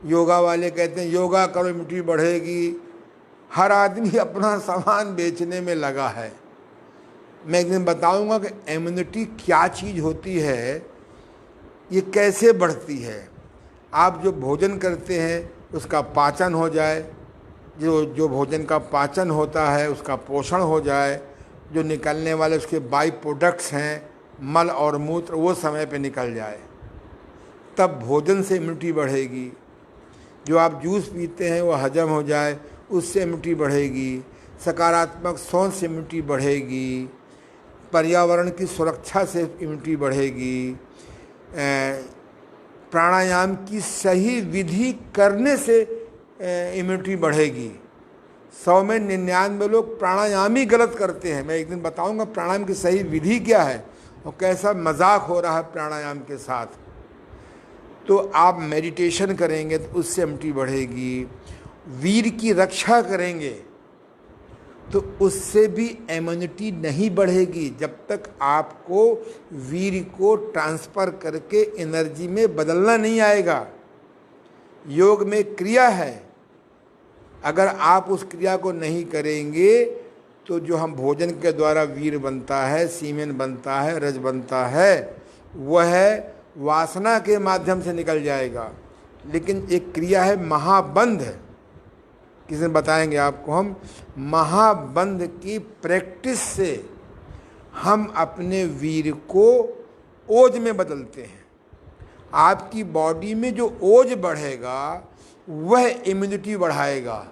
योगा वाले कहते हैं योगा करो इम्यूनिटी बढ़ेगी। हर आदमी अपना सामान बेचने में लगा है। मैं एक दिन बताऊंगा कि इम्यूनिटी क्या चीज़ होती है, ये कैसे बढ़ती है। आप जो भोजन करते हैं उसका पाचन हो जाए, जो भोजन का पाचन होता है उसका पोषण हो जाए, जो निकलने वाले उसके बाई प्रोडक्ट्स हैं मल और मूत्र वो समय पे निकल जाए, तब भोजन से इम्यूनिटी बढ़ेगी। जो आप जूस पीते हैं वो हजम हो जाए, उससे इम्यूनिटी बढ़ेगी। सकारात्मक सोच से इम्यूनिटी बढ़ेगी। पर्यावरण की सुरक्षा से इम्यूनिटी बढ़ेगी। प्राणायाम की सही विधि करने से इम्यूनिटी बढ़ेगी। 100 में 99 लोग प्राणायाम ही गलत करते हैं। मैं एक दिन बताऊंगा प्राणायाम की सही विधि क्या है और कैसा मजाक हो रहा है प्राणायाम के साथ। तो आप मेडिटेशन करेंगे तो उससे इम्यूनिटी बढ़ेगी। वीर की रक्षा करेंगे तो उससे भी इम्यूनिटी नहीं बढ़ेगी जब तक आपको वीर को ट्रांसफ़र करके एनर्जी में बदलना नहीं आएगा। योग में क्रिया है, अगर आप उस क्रिया को नहीं करेंगे तो जो हम भोजन के द्वारा वीर बनता है, सीमेन बनता है, रज बनता है, वह वासना के माध्यम से निकल जाएगा। लेकिन एक क्रिया है महाबंध, किसी दिन बताएंगे आपको हम। महाबंध की प्रैक्टिस से हम अपने वीर को ओज में बदलते हैं। आपकी बॉडी में जो ओज बढ़ेगा वह इम्यूनिटी बढ़ाएगा।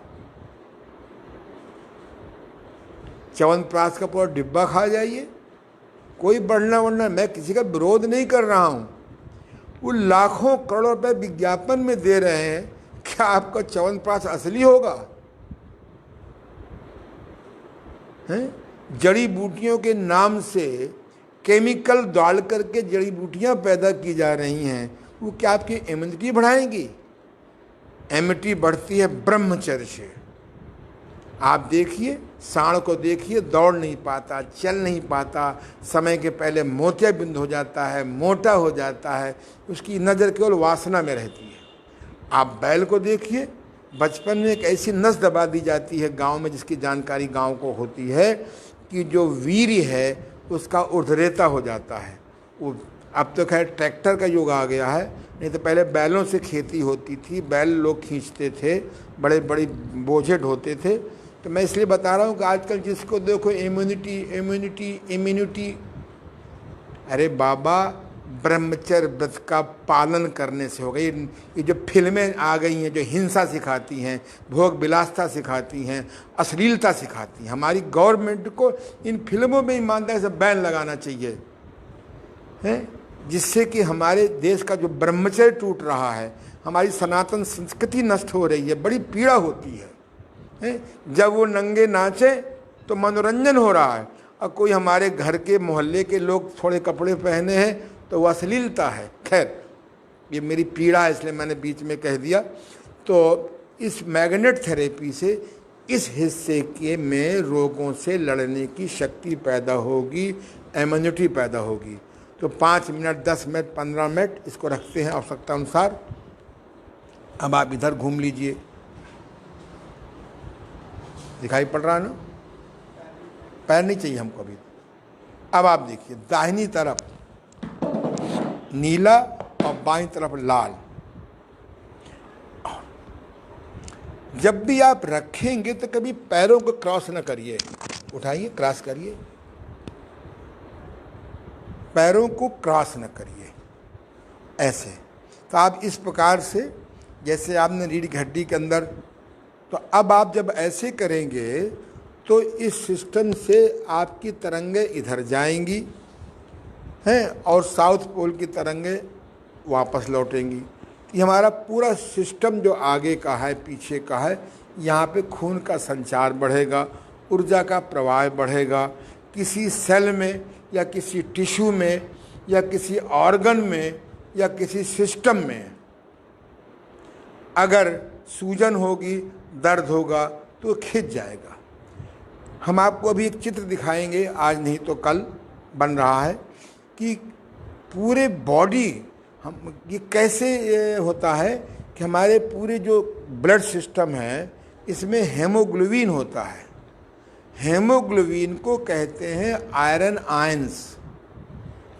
च्यवनप्राश का पूरा डिब्बा खा जाइए, कोई बढ़ना वढ़ना, मैं किसी का विरोध नहीं कर रहा हूँ। वो लाखों करोड़ों रुपए विज्ञापन में दे रहे हैं, क्या आपका च्यवनप्राश असली होगा? जड़ी बूटियों के नाम से केमिकल डाल करके जड़ी बूटियाँ पैदा की जा रही हैं, वो क्या आपकी इम्यूनिटी बढ़ाएंगी? इम्यूनिटी बढ़ती है ब्रह्मचर्य से। आप देखिए, सांड को देखिए, दौड़ नहीं पाता, चल नहीं पाता, समय के पहले मोतियाबिंद हो जाता है, मोटा हो जाता है, उसकी नज़र केवल वासना में रहती है। आप बैल को देखिए, बचपन में एक ऐसी नस दबा दी जाती है गांव में, जिसकी जानकारी गांव को होती है कि जो वीर है उसका ऊर्ध्वरेता हो जाता है। वो अब तो खैर ट्रैक्टर का युग आ गया है, नहीं तो पहले बैलों से खेती होती थी, बैल लोग खींचते थे, बड़े बड़े बोझे ढोते थे। तो मैं इसलिए बता रहा हूँ कि आजकल जिसको देखो इम्यूनिटी, अरे बाबा ब्रह्मचर्य व्रत का पालन करने से होगा। ये जो फिल्में आ गई हैं जो हिंसा सिखाती हैं, भोग विलासता सिखाती हैं, अश्लीलता सिखाती हैं, हमारी गवर्नमेंट को इन फिल्मों में ईमानदारी से बैन लगाना चाहिए, हैं, जिससे कि हमारे देश का जो ब्रह्मचर्य टूट रहा है, हमारी सनातन संस्कृति नष्ट हो रही है, बड़ी पीड़ा होती है। जब वो नंगे नाचे तो मनोरंजन हो रहा है, और कोई हमारे घर के मोहल्ले के लोग थोड़े कपड़े पहने हैं तो वो अश्लीलता है। खैर, ये मेरी पीड़ा है इसलिए मैंने बीच में कह दिया। तो इस मैग्नेट थेरेपी से इस हिस्से के में रोगों से लड़ने की शक्ति पैदा होगी, इम्यूनिटी पैदा होगी। तो 5 मिनट, 10 मिनट, 15 मिनट इसको रखते हैं आवश्यकता अनुसार। अब आप इधर घूम लीजिए, दिखाई पड़ रहा है ना? पैर नहीं चाहिए हमको अभी। अब आप देखिए, दाहिनी तरफ नीला और बाईं तरफ लाल। जब भी आप रखेंगे तो कभी पैरों को क्रॉस न करिए, उठाइए, क्रॉस करिए, पैरों को क्रॉस न करिए, ऐसे। तो आप इस प्रकार से, जैसे आपने रीढ़ की हड्डी के अंदर, तो अब आप जब ऐसे करेंगे तो इस सिस्टम से आपकी तरंगें इधर जाएंगी हैं और साउथ पोल की तरंगें वापस लौटेंगी। ये हमारा पूरा सिस्टम जो आगे का है, पीछे का है, यहाँ पे खून का संचार बढ़ेगा, ऊर्जा का प्रवाह बढ़ेगा। किसी सेल में या किसी टिश्यू में या किसी ऑर्गन में या किसी सिस्टम में अगर सूजन होगी, दर्द होगा तो खिंच जाएगा। हम आपको अभी एक चित्र दिखाएंगे, आज नहीं तो कल बन रहा है, कि पूरे बॉडी हम ये कैसे होता है कि हमारे पूरे जो ब्लड सिस्टम है इसमें हेमोग्लोबिन होता है। हेमोग्लोबिन को कहते हैं आयरन आयंस,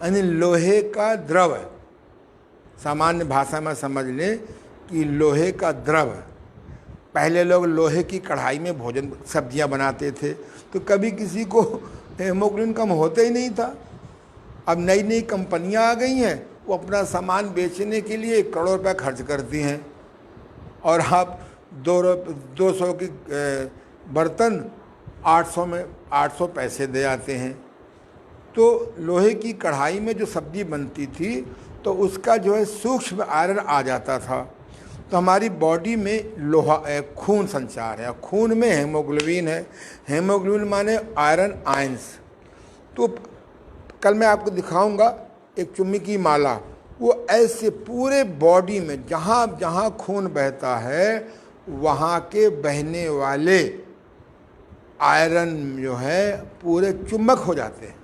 यानी लोहे का द्रव। सामान्य भाषा में समझ लें कि लोहे का द्रव। पहले लोग लोहे की कढ़ाई में भोजन सब्जियां बनाते थे, तो कभी किसी को हेमोग्लोबिन कम होता ही नहीं था। अब नई नई कंपनियां आ गई हैं, वो अपना सामान बेचने के लिए करोड़ों रुपये खर्च करती हैं और आप 200 की बर्तन 800 पैसे दे आते हैं। तो लोहे की कढ़ाई में जो सब्जी बनती थी तो उसका जो है सूक्ष्म आयरन आ जाता था। तो हमारी बॉडी में लोहा, खून संचार है, खून में हेमोग्लोबिन है। हेमोग्लोबिन माने आयरन आयंस। तो कल मैं आपको दिखाऊंगा एक चुम्मी की माला, वो ऐसे पूरे बॉडी में जहाँ जहाँ खून बहता है वहाँ के बहने वाले आयरन जो है पूरे चुम्बक हो जाते हैं।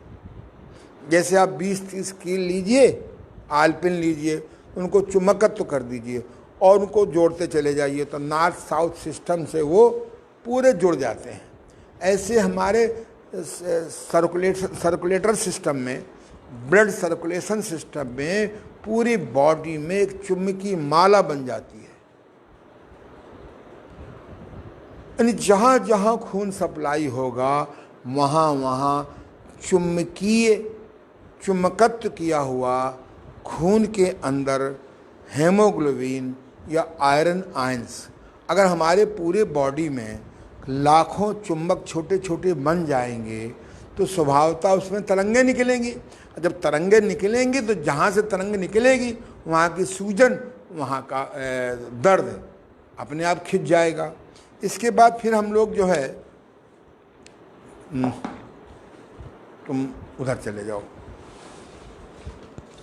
जैसे आप 20-30 कील लीजिए, आलपिन लीजिए, उनको चुम्बकत्व कर दीजिए और उनको जोड़ते चले जाइए, तो नॉर्थ साउथ सिस्टम से वो पूरे जुड़ जाते हैं। ऐसे हमारे सर्कुलेटर सिस्टम में, ब्लड सर्कुलेशन सिस्टम में पूरी बॉडी में एक चुम्बकीय माला बन जाती है। यानी जहाँ जहाँ खून सप्लाई होगा वहाँ वहाँ चुम्बकत्व किया हुआ खून के अंदर हेमोग्लोबिन या आयरन आयंस, अगर हमारे पूरे बॉडी में लाखों चुंबक छोटे छोटे बन जाएंगे तो स्वभावतः उसमें तरंगें निकलेंगी। जब तरंगें निकलेंगी तो जहाँ से तरंग निकलेगी वहाँ की सूजन, वहाँ का दर्द अपने आप खिंच जाएगा। इसके बाद फिर हम लोग जो है, तुम उधर चले जाओ।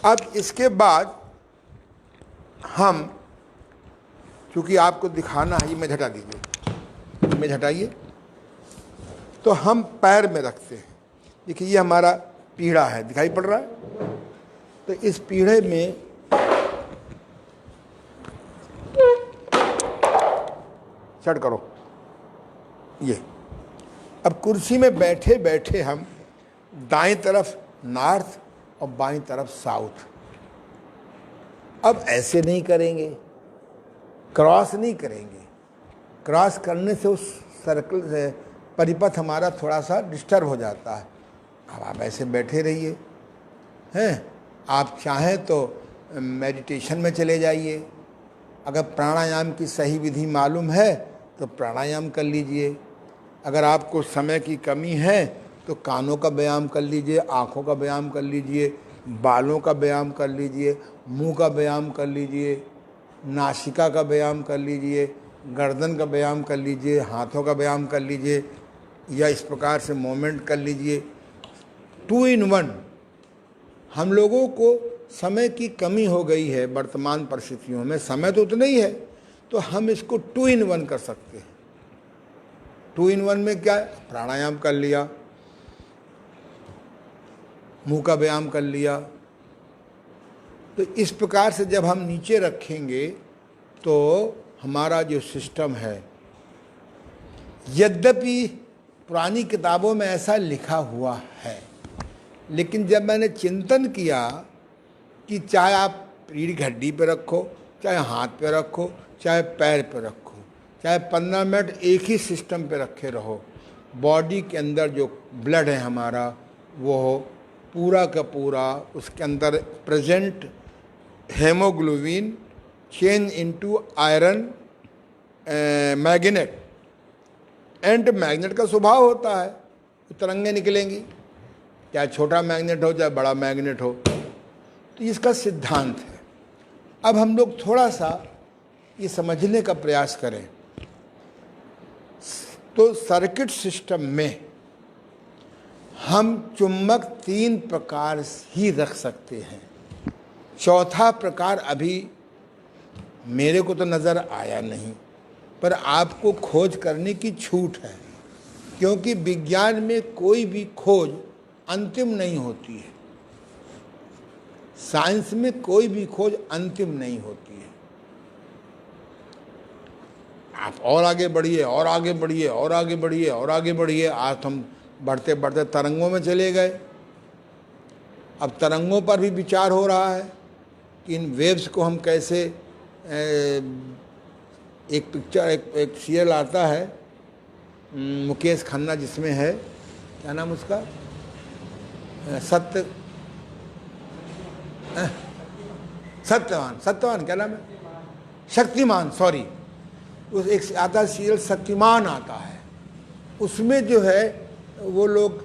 अब इसके बाद हम, क्योंकि आपको दिखाना है, ये मेज हटा दीजिए, मेज हटाइए, तो हम पैर में रखते हैं। देखिए ये हमारा पीढ़ा है, दिखाई पड़ रहा है? तो इस पीढ़े में सेट करो ये। अब कुर्सी में बैठे बैठे हम दाईं तरफ नॉर्थ और बाईं तरफ साउथ। अब ऐसे नहीं करेंगे, क्रॉस नहीं करेंगे। क्रॉस करने से उस सर्कल से परिपथ हमारा थोड़ा सा डिस्टर्ब हो जाता है। अब आप ऐसे बैठे रहिए हैं। आप चाहें तो मेडिटेशन में चले जाइए। अगर प्राणायाम की सही विधि मालूम है तो प्राणायाम कर लीजिए। अगर आपको समय की कमी है तो कानों का व्यायाम कर लीजिए, आँखों का व्यायाम कर लीजिए, बालों का व्यायाम कर लीजिए, मुंह का व्यायाम कर लीजिए, नासिका का व्यायाम कर लीजिए, गर्दन का व्यायाम कर लीजिए, हाथों का व्यायाम कर लीजिए, या इस प्रकार से मूवमेंट कर लीजिए। 2 in 1। हम लोगों को समय की कमी हो गई है वर्तमान परिस्थितियों में, समय तो उतना ही है, तो हम इसको 2 in 1 कर सकते हैं। 2 in 1 में क्या है, प्राणायाम कर लिया, मुंह का व्यायाम कर लिया। तो इस प्रकार से जब हम नीचे रखेंगे तो हमारा जो सिस्टम है, यद्यपि पुरानी किताबों में ऐसा लिखा हुआ है, लेकिन जब मैंने चिंतन किया कि चाहे आप रीढ़ की हड्डी पे रखो, चाहे हाथ पे रखो, चाहे पैर पे रखो, चाहे 15 मिनट एक ही सिस्टम पे रखे रहो, बॉडी के अंदर जो ब्लड है हमारा वो पूरा का पूरा उसके अंदर present haemoglobin change into iron magnet, and magnet का स्वभाव होता है, तरंगे निकलेंगी, चाहे छोटा मैग्नेट हो चाहे बड़ा मैग्नेट हो। तो इसका सिद्धांत है। अब हम लोग थोड़ा सा ये समझने का प्रयास करें तो सर्किट सिस्टम में हम चुंबक 3 प्रकार ही रख सकते हैं। चौथा प्रकार अभी मेरे को तो नज़र आया नहीं, पर आपको खोज करने की छूट है, क्योंकि विज्ञान में कोई भी खोज अंतिम नहीं होती है। साइंस में कोई भी खोज अंतिम नहीं होती है। आप और आगे बढ़िए और आगे बढ़िए और आगे बढ़िए और आगे बढ़िए, आज हम बढ़ते बढ़ते तरंगों में चले गए। अब तरंगों पर भी विचार हो रहा है कि इन वेव्स को हम कैसे, एक पिक्चर एक सीरियल आता है मुकेश खन्ना जिसमें है, क्या नाम उसका, सत्यवान क्या नाम है, शक्तिमान, सॉरी, उस एक आता सीरियल शक्तिमान आता है। उसमें जो है वो लोग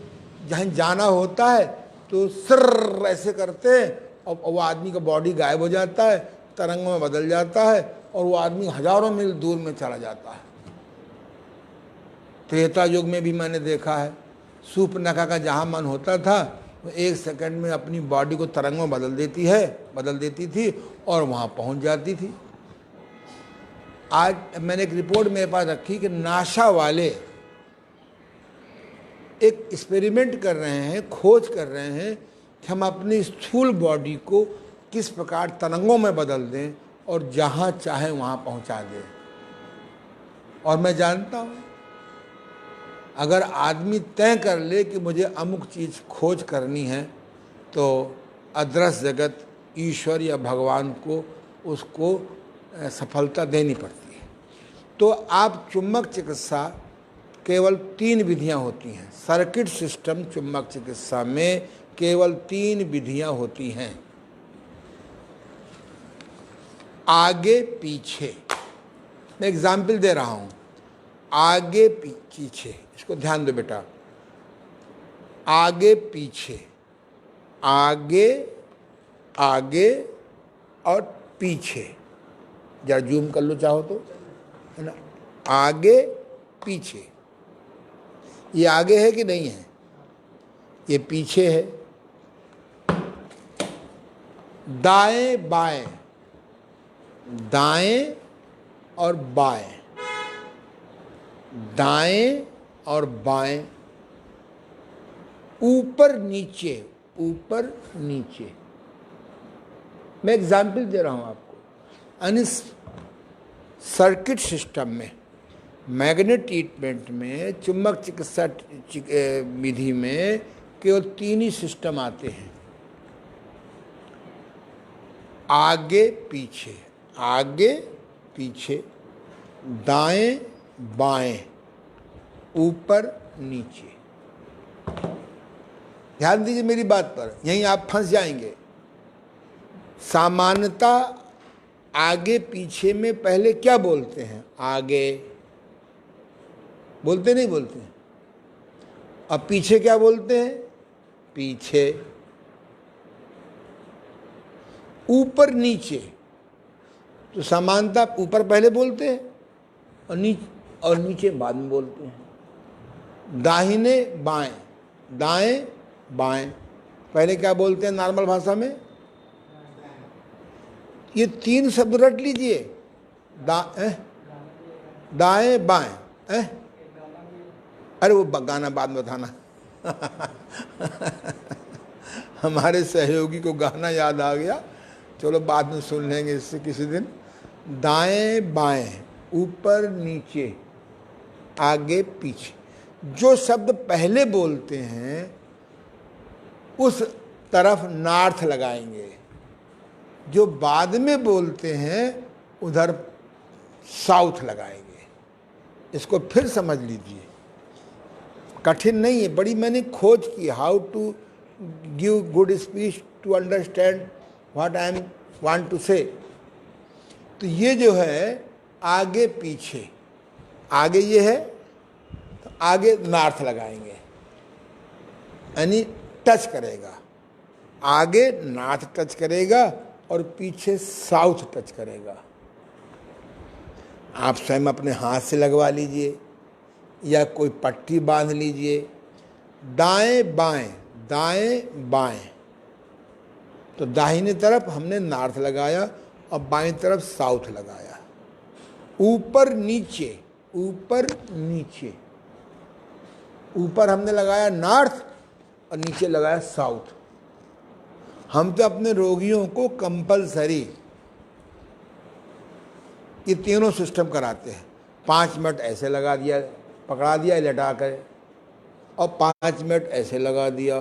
जहाँ जाना होता है तो सर ऐसे करते हैं और वो आदमी का बॉडी गायब हो जाता है, तरंगों में बदल जाता है और वो आदमी हजारों मील दूर में चला जाता है। त्रेता युग में भी मैंने देखा है, सूर्पनखा का जहाँ मन होता था वो 1 सेकंड में अपनी बॉडी को तरंग में बदल देती थी और वहाँ पहुँच जाती थी। आज मैंने एक रिपोर्ट मेरे पास रखी कि नासा वाले एक एक्सपेरिमेंट कर रहे हैं, खोज कर रहे हैं कि हम अपनी स्थूल बॉडी को किस प्रकार तरंगों में बदल दें और जहाँ चाहे वहाँ पहुँचा दें। और मैं जानता हूँ अगर आदमी तय कर ले कि मुझे अमुक चीज़ खोज करनी है तो अदृश्य जगत, ईश्वर या भगवान को उसको सफलता देनी पड़ती है। तो आप चुंबक चिकित्सा केवल 3 विधियां होती हैं। सर्किट सिस्टम चुंबक चिकित्सा में केवल 3 विधियां होती हैं, आगे पीछे। मैं एग्जाम्पल दे रहा हूं, आगे पीछे, इसको ध्यान दो बेटा, आगे पीछे, आगे आगे और पीछे, जरा जूम कर लो चाहो तो, है ना, आगे पीछे। ये आगे है कि नहीं है, ये पीछे है। दाएं बाएं, दाएं और बाएं, दाएं और बाएं, ऊपर नीचे, ऊपर नीचे। मैं एग्जाम्पल दे रहा हूं आपको। यानी सर्किट सिस्टम में, मैग्नेट ट्रीटमेंट में, चुंबक चिकित्सा विधि में केवल 3 ही सिस्टम आते हैं, आगे पीछे, आगे पीछे, दाएं बाएं, ऊपर नीचे। ध्यान दीजिए मेरी बात पर, यहीं आप फंस जाएंगे। सामान्यतः आगे पीछे में पहले क्या बोलते हैं, आगे बोलते नहीं बोलते हैं। अब पीछे क्या बोलते हैं, पीछे। ऊपर नीचे तो समानता ऊपर पहले बोलते हैं और नीचे बाद में बोलते हैं। दाहिने बाएं, दाएं बाएं, पहले क्या बोलते हैं नॉर्मल भाषा में, ये 3 शब्द रट लीजिए, दाएं बाएं, अरे वो गाना बाद में बताना। हमारे सहयोगी को गाना याद आ गया, चलो बाद में सुन लेंगे इससे किसी दिन। दाएं बाएं, ऊपर नीचे, आगे पीछे, जो शब्द पहले बोलते हैं उस तरफ नॉर्थ लगाएंगे, जो बाद में बोलते हैं उधर साउथ लगाएंगे। इसको फिर समझ लीजिए, कठिन नहीं है, बड़ी मैंने खोज की, how to give good speech to understand what I am want to say. तो ये जो है आगे पीछे, आगे ये है तो आगे नॉर्थ लगाएंगे, यानी टच करेगा, आगे नॉर्थ टच करेगा और पीछे साउथ टच करेगा। आप स्वयं अपने हाथ से लगवा लीजिए या कोई पट्टी बांध लीजिए। दाएं बाएं, दाएं बाएं, तो दाहिने तरफ हमने नॉर्थ लगाया और बाईं तरफ साउथ लगाया। ऊपर नीचे, ऊपर नीचे, ऊपर हमने लगाया नॉर्थ और नीचे लगाया साउथ। हम तो अपने रोगियों को कंपलसरी ये तीनों सिस्टम कराते हैं। 5 मिनट ऐसे लगा दिया, पकड़ा दिया लेटा कर, और 5 मिनट ऐसे लगा दिया,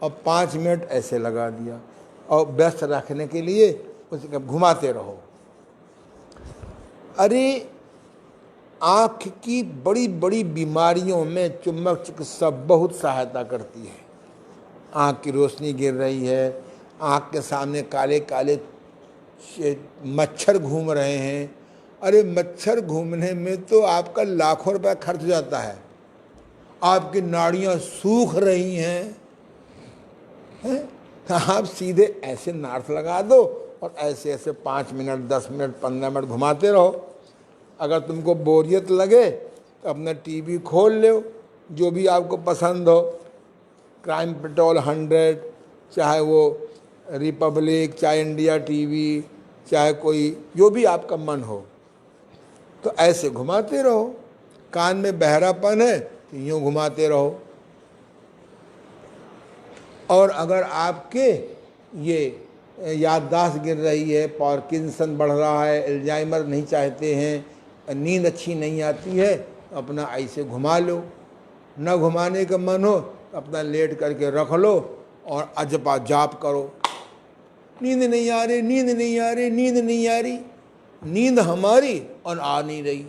और 5 मिनट ऐसे लगा दिया, और व्यस्त रखने के लिए उसे घुमाते रहो। अरे आँख की बड़ी बड़ी बीमारियों में चुंबक चिकित्सा बहुत सहायता करती है। आँख की रोशनी गिर रही है, आँख के सामने काले काले मच्छर घूम रहे हैं, अरे मच्छर घूमने में तो आपका लाखों रुपया खर्च हो जाता है। आपकी नाड़ियाँ सूख रही हैं, तो आप सीधे ऐसे नॉर्थ लगा दो और ऐसे ऐसे 5 मिनट 10 मिनट 15 मिनट घुमाते रहो। अगर तुमको बोरियत लगे तो अपना टीवी खोल लो, जो भी आपको पसंद हो, क्राइम पेट्रोल 100, चाहे वो रिपब्लिक, चाहे इंडिया टीवी, चाहे कोई जो भी आपका मन हो, तो ऐसे घुमाते रहो। कान में बहरापन है तो यूँ घुमाते रहो। और अगर आपके ये याददाश्त गिर रही है, पार्किंसन बढ़ रहा है, अल्जाइमर नहीं चाहते हैं, नींद अच्छी नहीं आती है, तो अपना ऐसे घुमा लो। न घुमाने का मन हो तो अपना लेट करके रख लो और अजपा जाप करो। नींद नहीं आ रही, नींद नहीं आ रही, नींद नहीं आ रही, नींद हमारी और आ नहीं रही।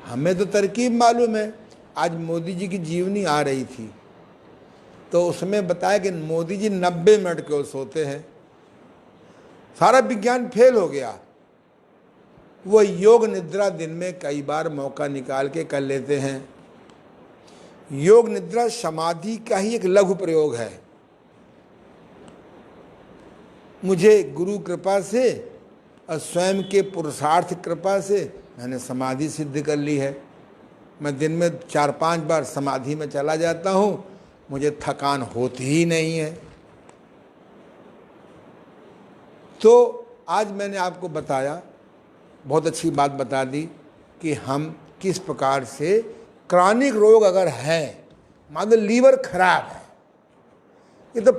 हमें तो तरकीब मालूम है। आज मोदी जी की जीवनी आ रही थी तो उसमें बताया कि मोदी जी 90 मिनट क्यों सोते हैं। सारा विज्ञान फेल हो गया। वो योग निद्रा दिन में कई बार मौका निकाल के कर लेते हैं। योग निद्रा समाधि का ही एक लघु प्रयोग है। मुझे गुरु कृपा से और स्वयं के पुरुषार्थ कृपा से मैंने समाधि सिद्ध कर ली है। मैं दिन में 4-5 बार समाधि में चला जाता हूँ, मुझे थकान होती ही नहीं है। तो आज मैंने आपको बताया, बहुत अच्छी बात बता दी कि हम किस प्रकार से क्रॉनिक रोग अगर है, मान लो लीवर खराब है, ये तो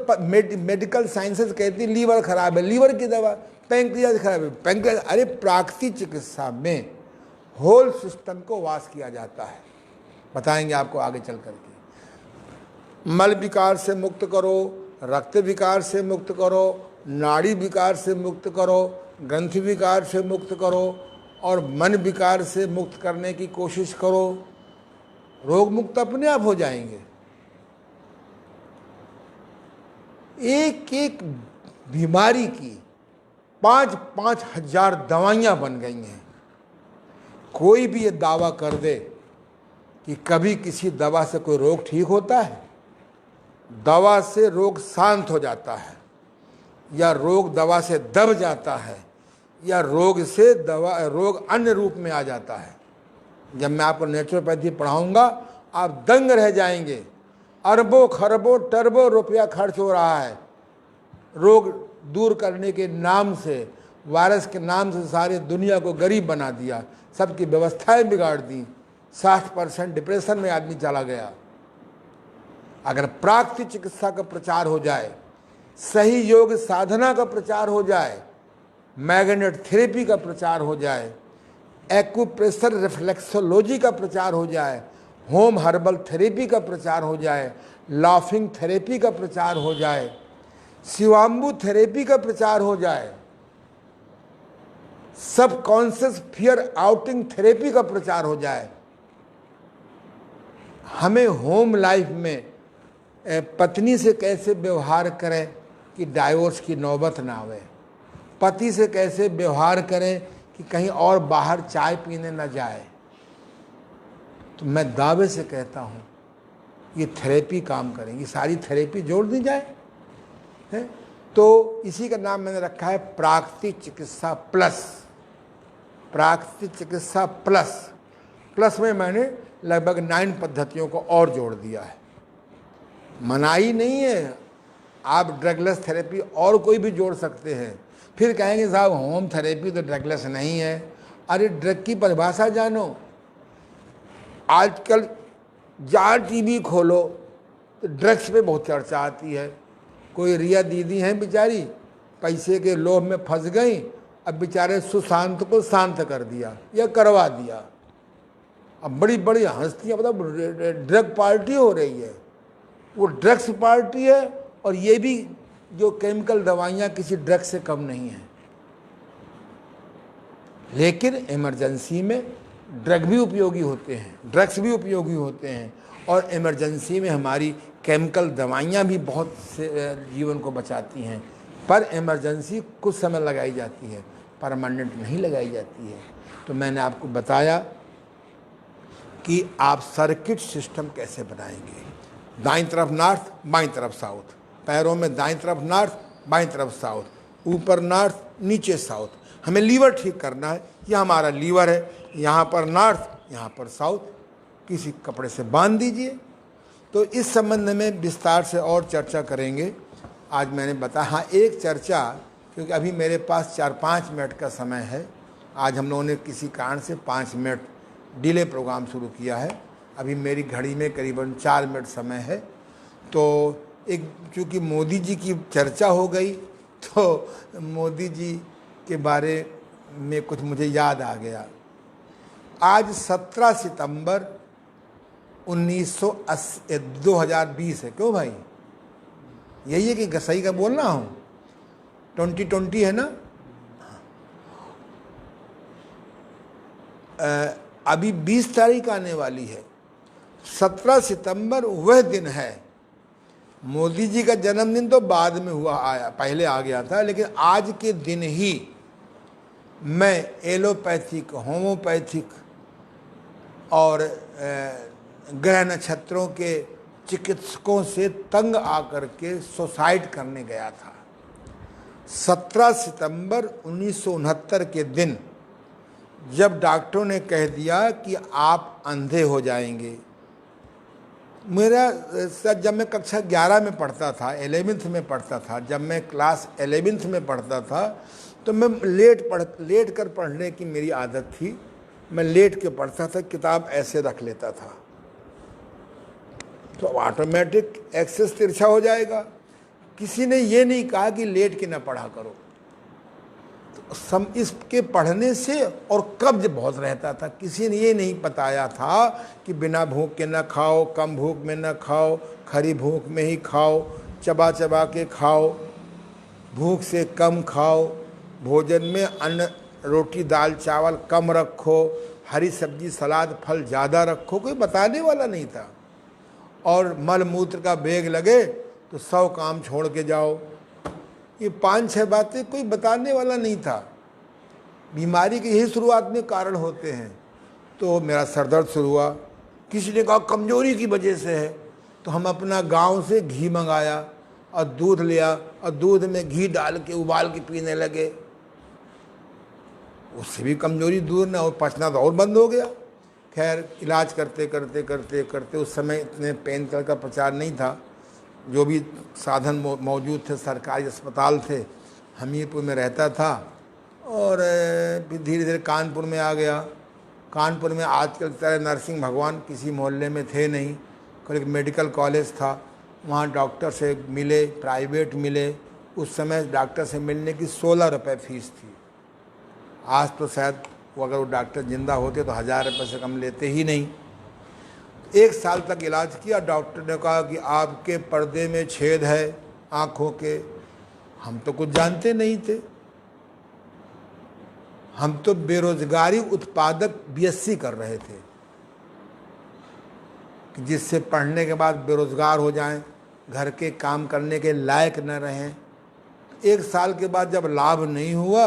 मेडिकल साइंसेस कहती है लीवर खराब है, लीवर की दवा, पैंक्रियाज खराब है, पैंक्रियाज, अरे प्राकृतिक चिकित्सा में होल सिस्टम को वाश किया जाता है। बताएंगे आपको आगे चल करके। मल विकार से मुक्त करो, रक्त विकार से मुक्त करो, नाड़ी विकार से मुक्त करो, ग्रंथि विकार से मुक्त करो और मन विकार से मुक्त करने की कोशिश करो। रोग मुक्त अपने आप हो जाएंगे। एक एक बीमारी की 5-5 हजार दवाइयाँ बन गई हैं। कोई भी ये दावा कर दे कि कभी किसी दवा से कोई रोग ठीक होता है? दवा से रोग शांत हो जाता है, या रोग दवा से दब जाता है, या रोग से रोग अन्य रूप में आ जाता है। जब मैं आपको नेचुरोपैथी पढ़ाऊंगा आप दंग रह जाएंगे। अरबों खरबों टरबों रुपया खर्च हो रहा है रोग दूर करने के नाम से, वायरस के नाम से सारी दुनिया को गरीब बना दिया, सबकी व्यवस्थाएं बिगाड़ दी। 60% डिप्रेशन में आदमी चला गया। अगर प्राकृतिक चिकित्सा का प्रचार हो जाए, सही योग साधना का प्रचार हो जाए, मैग्नेट थेरेपी का प्रचार हो जाए, एक्यूप्रेशर रिफ्लेक्सोलॉजी का प्रचार हो जाए, होम हर्बल थेरेपी का प्रचार हो जाए, लाफिंग थेरेपी का प्रचार हो जाए, शिवाम्बू थेरेपी का प्रचार हो जाए, सब कॉन्शियस फियर आउटिंग थेरेपी का प्रचार हो जाए, हमें होम लाइफ में पत्नी से कैसे व्यवहार करें कि डाइवोर्स की नौबत ना आवे, पति से कैसे व्यवहार करें कि कहीं और बाहर चाय पीने ना जाए, तो मैं दावे से कहता हूँ ये थेरेपी काम करेंगी। सारी थेरेपी जोड़ दी जाए है, तो इसी का नाम मैंने रखा है प्राकृतिक चिकित्सा प्लस। प्राकृतिक चिकित्सा प्लस, प्लस में मैंने लगभग 9 पद्धतियों को और जोड़ दिया है। मनाही नहीं है, आप ड्रगलेस थेरेपी और कोई भी जोड़ सकते हैं। फिर कहेंगे साहब होम थेरेपी तो ड्रगलेस नहीं है। अरे ड्रग की परिभाषा जानो। आजकल जहाँ टीवी खोलो तो ड्रग्स पे बहुत चर्चा आती है। कोई रिया दीदी हैं बेचारी, पैसे के लोभ में फंस गई, अब बेचारे सुशांत को शांत कर दिया या करवा दिया। अब बड़ी बड़ी हस्तियाँ, मतलब ड्रग पार्टी हो रही है, वो ड्रग्स पार्टी है। और ये भी जो केमिकल दवाइयाँ किसी ड्रग से कम नहीं है। लेकिन इमरजेंसी में ड्रग भी उपयोगी होते हैं, ड्रग्स भी उपयोगी होते हैं, और इमरजेंसी में हमारी केमिकल दवाइयाँ भी बहुत से जीवन को बचाती हैं। पर इमरजेंसी कुछ समय लगाई जाती है, परमानेंट नहीं लगाई जाती है। तो मैंने आपको बताया कि आप सर्किट सिस्टम कैसे बनाएंगे। दाईं तरफ नॉर्थ, बाईं तरफ साउथ, पैरों में दाईं तरफ नॉर्थ, बाईं तरफ साउथ, ऊपर नॉर्थ, नीचे साउथ। हमें लीवर ठीक करना है, यह हमारा लीवर है, यहाँ पर नॉर्थ, यहाँ पर साउथ, किसी कपड़े से बांध दीजिए। तो इस संबंध में विस्तार से और चर्चा करेंगे। आज मैंने बताया, हाँ एक चर्चा, क्योंकि अभी मेरे पास 4-5 मिनट का समय है। आज हम लोगों ने किसी कारण से 5 मिनट डिले प्रोग्राम शुरू किया है। अभी मेरी घड़ी में करीबन 4 मिनट समय है। तो एक चूँकि मोदी जी की चर्चा हो गई, तो मोदी जी के बारे में कुछ मुझे याद आ गया। आज 17 सितंबर 2020 है। क्यों भाई, यही है कि सही का बोलना हूँ? 2020 है ना। अभी 20 तारीख आने वाली है। 17 सितंबर वह दिन है। मोदी जी का जन्मदिन तो बाद में हुआ, आया पहले आ गया था, लेकिन आज के दिन ही मैं एलोपैथिक, होम्योपैथिक और ग्रह नक्षत्रों के चिकित्सकों से तंग आकर के सुसाइड करने गया था। 17 सितंबर 1969 के दिन जब डॉक्टरों ने कह दिया कि आप अंधे हो जाएंगे। मेरा जब मैं कक्षा 11 में पढ़ता था, 11th में पढ़ता था, जब मैं क्लास 11th में पढ़ता था, तो मैं लेट कर पढ़ने की मेरी आदत थी। मैं लेट के पढ़ता था, किताब ऐसे रख लेता था, तो ऑटोमेटिक एक्सेस तिरछा हो जाएगा। किसी ने ये नहीं कहा कि लेट के ना पढ़ा करो। तो इसके पढ़ने से और कब्ज बहुत रहता था। किसी ने ये नहीं बताया था कि बिना भूख के ना खाओ, कम भूख में ना खाओ, खरी भूख में ही खाओ, चबा चबा के खाओ, भूख से कम खाओ, भोजन में अन्न रोटी दाल चावल कम रखो, हरी सब्जी सलाद फल ज़्यादा रखो। कोई बताने वाला नहीं था। और मल मूत्र का बेग लगे तो 100 काम छोड़ के जाओ। ये 5-6 बातें कोई बताने वाला नहीं था। बीमारी की यही शुरुआत में कारण होते हैं। तो मेरा सर दर्द शुरू हुआ, किसी ने कहा कमजोरी की वजह से है, तो हम अपना गांव से घी मंगाया और दूध लिया और दूध में घी डाल के उबाल के पीने लगे। उससे भी कमजोरी दूर ना हो, पचना तो और बंद हो गया। खैर इलाज करते करते करते करते, उस समय इतने पेन किलर का प्रचार नहीं था। जो भी साधन मौजूद थे, सरकारी अस्पताल थे। हमीरपुर में रहता था और फिर धीरे धीरे कानपुर में आ गया। कानपुर में आजकल तरह नरसिंह भगवान किसी मोहल्ले में थे नहीं, कोई एक मेडिकल कॉलेज था, वहाँ डॉक्टर से मिले, प्राइवेट मिले। उस समय डॉक्टर से मिलने की 16 रुपये फीस थी। आज तो शायद वो अगर वो डॉक्टर जिंदा होते तो 1000 रुपये से कम लेते ही नहीं। 1 साल तक इलाज किया। डॉक्टर ने कहा कि आपके पर्दे में छेद है आँखों के। हम तो कुछ जानते नहीं थे, हम तो बेरोजगारी उत्पादक बीएससी कर रहे थे कि जिससे पढ़ने के बाद बेरोजगार हो जाएं, घर के काम करने के लायक न रहें। 1 साल के बाद जब लाभ नहीं हुआ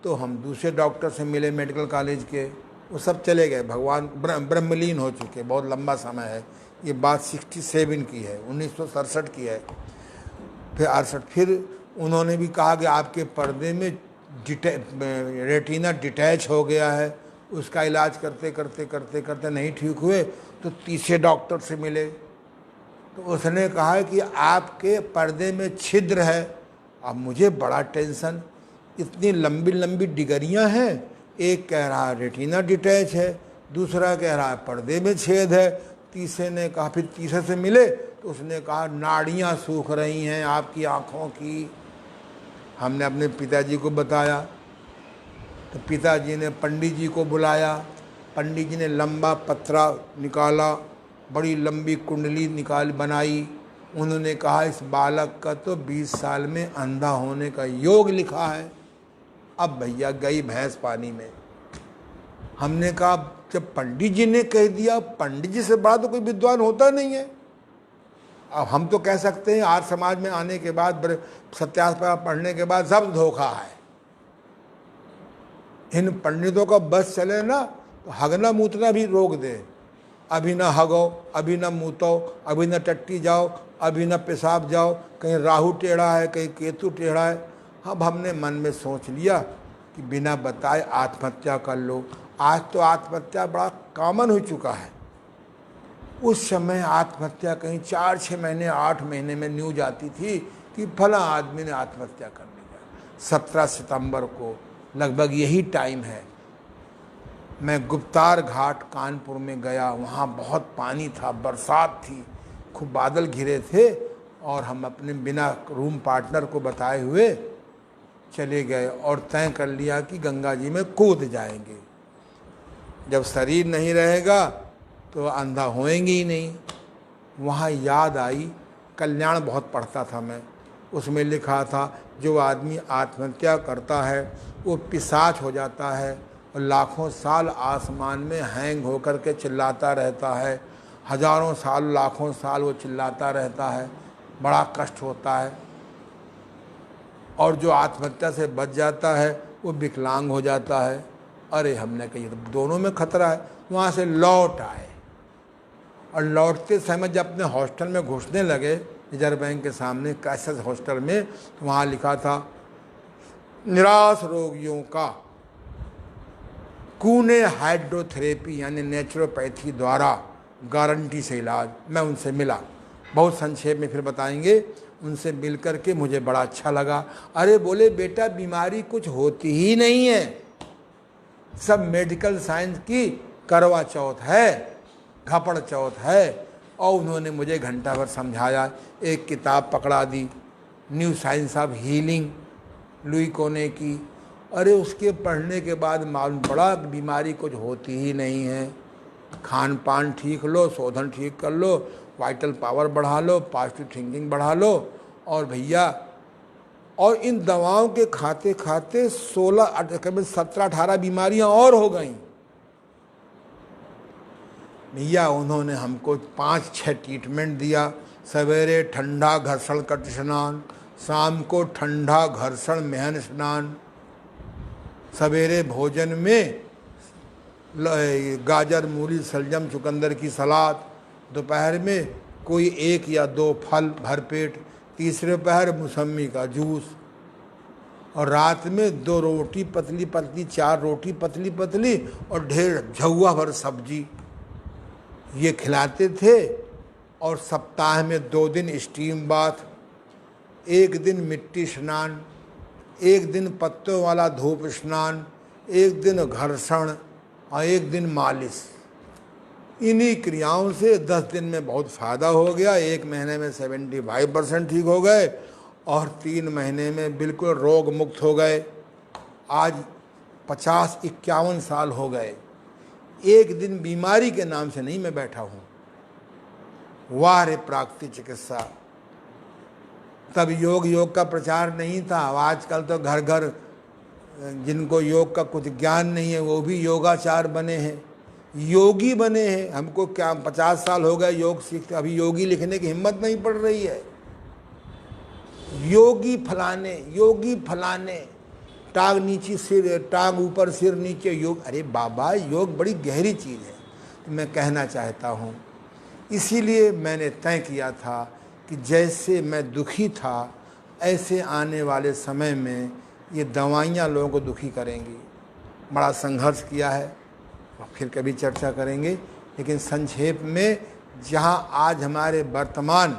तो हम दूसरे डॉक्टर से मिले मेडिकल कॉलेज के, वो सब चले गए, भगवान ब्रह्मलीन हो चुके। बहुत लंबा समय है, ये बात 67 की है, 1967 की है। फिर 68 फिर उन्होंने भी कहा कि आपके पर्दे में रेटिना डिटैच हो गया है। उसका इलाज करते करते करते करते नहीं ठीक हुए तो तीसरे डॉक्टर से मिले, तो उसने कहा कि आपके पर्दे में छिद्र है। अब मुझे बड़ा टेंशन, इतनी लंबी लंबी डिगरियां हैं, एक कह रहा है रेटिना डिटैच है, दूसरा कह रहा है पर्दे में छेद है। तीसरे ने कहा, फिर तीसरे से मिले तो उसने कहा नाड़ियां सूख रही हैं आपकी आँखों की। हमने अपने पिताजी को बताया तो पिताजी ने पंडित जी को बुलाया। पंडित जी ने लंबा पत्रा निकाला, बड़ी लंबी कुंडली बनाई। उन्होंने कहा इस बालक का तो 20 साल में अंधा होने का योग लिखा है। अब भैया गई भैंस पानी में। हमने कहा जब पंडित जी ने कह दिया, पंडित जी से बड़ा तो कोई विद्वान होता नहीं है। अब हम तो कह सकते हैं आज समाज में आने के बाद, सत्यास पढ़ने के बाद सब धोखा है। इन पंडितों का बस चले ना तो हगना मूतना भी रोक दे। अभी ना हगो, अभी ना मूतो, अभी ना टट्टी जाओ, अभी ना पेशाब जाओ, कहीं राहु टेढ़ा है, कहीं केतु टेढ़ा है। अब हमने मन में सोच लिया कि बिना बताए आत्महत्या कर लो। आज तो आत्महत्या बड़ा कॉमन हो चुका है। उस समय आत्महत्या कहीं 4-6 महीने 8 महीने में न्यूज आती थी कि फला आदमी ने आत्महत्या कर लिया। 17 सितंबर को लगभग यही टाइम है, मैं गुप्तार घाट कानपुर में गया। वहाँ बहुत पानी था, बरसात थी, खूब बादल घिरे थे, और हम अपने बिना रूम पार्टनर को बताए हुए चले गए और तय कर लिया कि गंगा जी में कूद जाएंगे। जब शरीर नहीं रहेगा तो अंधा होएंगे ही नहीं। वहाँ याद आई, कल्याण बहुत पढ़ता था मैं, उसमें लिखा था जो आदमी आत्महत्या करता है वो पिशाच हो जाता है और लाखों साल आसमान में हैंग होकर के चिल्लाता रहता है। हजारों साल, लाखों साल वो चिल्लाता रहता है, बड़ा कष्ट होता है। और जो आत्महत्या से बच जाता है वो विकलांग हो जाता है। अरे हमने कही तो दोनों में खतरा है। वहाँ से लौट आए और लौटते समय जब अपने हॉस्टल में घुसने लगे, रिजर्व बैंक के सामने क्राइसिस हॉस्टल में, तो वहाँ लिखा था निराश रोगियों का कूने हाइड्रोथेरेपी यानी नेचुरोपैथी द्वारा गारंटी से इलाज। मैं उनसे मिला, बहुत संक्षेप में फिर बताएंगे। उनसे मिल कर के मुझे बड़ा अच्छा लगा। अरे बोले बेटा बीमारी कुछ होती ही नहीं है, सब मेडिकल साइंस की करवा चौथ है, घपड़ चौथ है। और उन्होंने मुझे घंटा भर समझाया। एक किताब पकड़ा दी, new science of healing, Louis Kuhne की। अरे उसके पढ़ने के बाद मालूम पड़ा बीमारी कुछ होती ही नहीं है। खान पान ठीक लो, शोधन ठीक कर लो, वाइटल पावर बढ़ा लो, पॉजिटिव थिंकिंग बढ़ा लो, और भैया और इन दवाओं के खाते खाते 17-18 बीमारियां और हो गई। भैया उन्होंने हमको 5-6 ट्रीटमेंट दिया। सवेरे ठंडा घर्षण कट स्नान, शाम को ठंडा घर्षण मेहन स्नान, सवेरे भोजन में गाजर मूली सलजम चुकंदर की सलाद, दोपहर में कोई 1 या 2 फल भरपेट, तीसरे पहर मौसमी का जूस, और रात में 2 रोटी पतली पतली, 4 रोटी पतली पतली और ढेर झौवा भर सब्जी, ये खिलाते थे। और सप्ताह में 2 दिन स्टीम बाथ, 1 दिन मिट्टी स्नान, 1 दिन पत्तों वाला धूप स्नान, 1 दिन घर्षण, और 1 दिन मालिश। इन्हीं क्रियाओं से 10 दिन में बहुत फ़ायदा हो गया। 1 महीने में 75% ठीक हो गए और 3 महीने में बिल्कुल रोग मुक्त हो गए। आज 50-51 साल हो गए, एक दिन बीमारी के नाम से नहीं मैं बैठा हूँ। वाह रे प्राकृतिक चिकित्सा। तब योग का प्रचार नहीं था। आजकल तो घर घर जिनको योग का कुछ ज्ञान नहीं है वो भी योगाचार बने हैं, योगी बने हैं। हमको क्या 50 साल हो गए योग सीखते, अभी योगी लिखने की हिम्मत नहीं पड़ रही है। योगी फलाने, टांग नीचे सिर, टांग ऊपर सिर नीचे योग। अरे बाबा, योग बड़ी गहरी चीज़ है। तो मैं कहना चाहता हूँ, इसीलिए मैंने तय किया था कि जैसे मैं दुखी था ऐसे आने वाले समय में ये दवाइयाँ लोगों को दुखी करेंगी। बड़ा संघर्ष किया है, फिर कभी चर्चा करेंगे। लेकिन संक्षेप में, जहाँ आज हमारे वर्तमान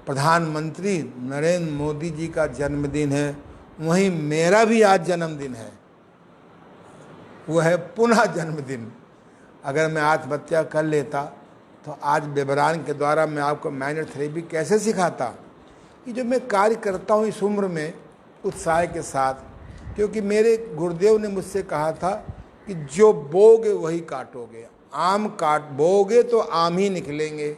प्रधानमंत्री नरेंद्र मोदी जी का जन्मदिन है, वहीं मेरा भी आज जन्मदिन है। वो है पुनः जन्मदिन। अगर मैं आत्महत्या कर लेता तो आज विवरण के द्वारा मैं आपको मैग्नेट थेरेपी कैसे सिखाता। ये जो मैं कार्य करता हूँ इस उम्र में उत्साह के साथ, क्योंकि मेरे गुरुदेव ने मुझसे कहा था कि जो बोगे वही काटोगे। आम बोगे तो आम ही निकलेंगे,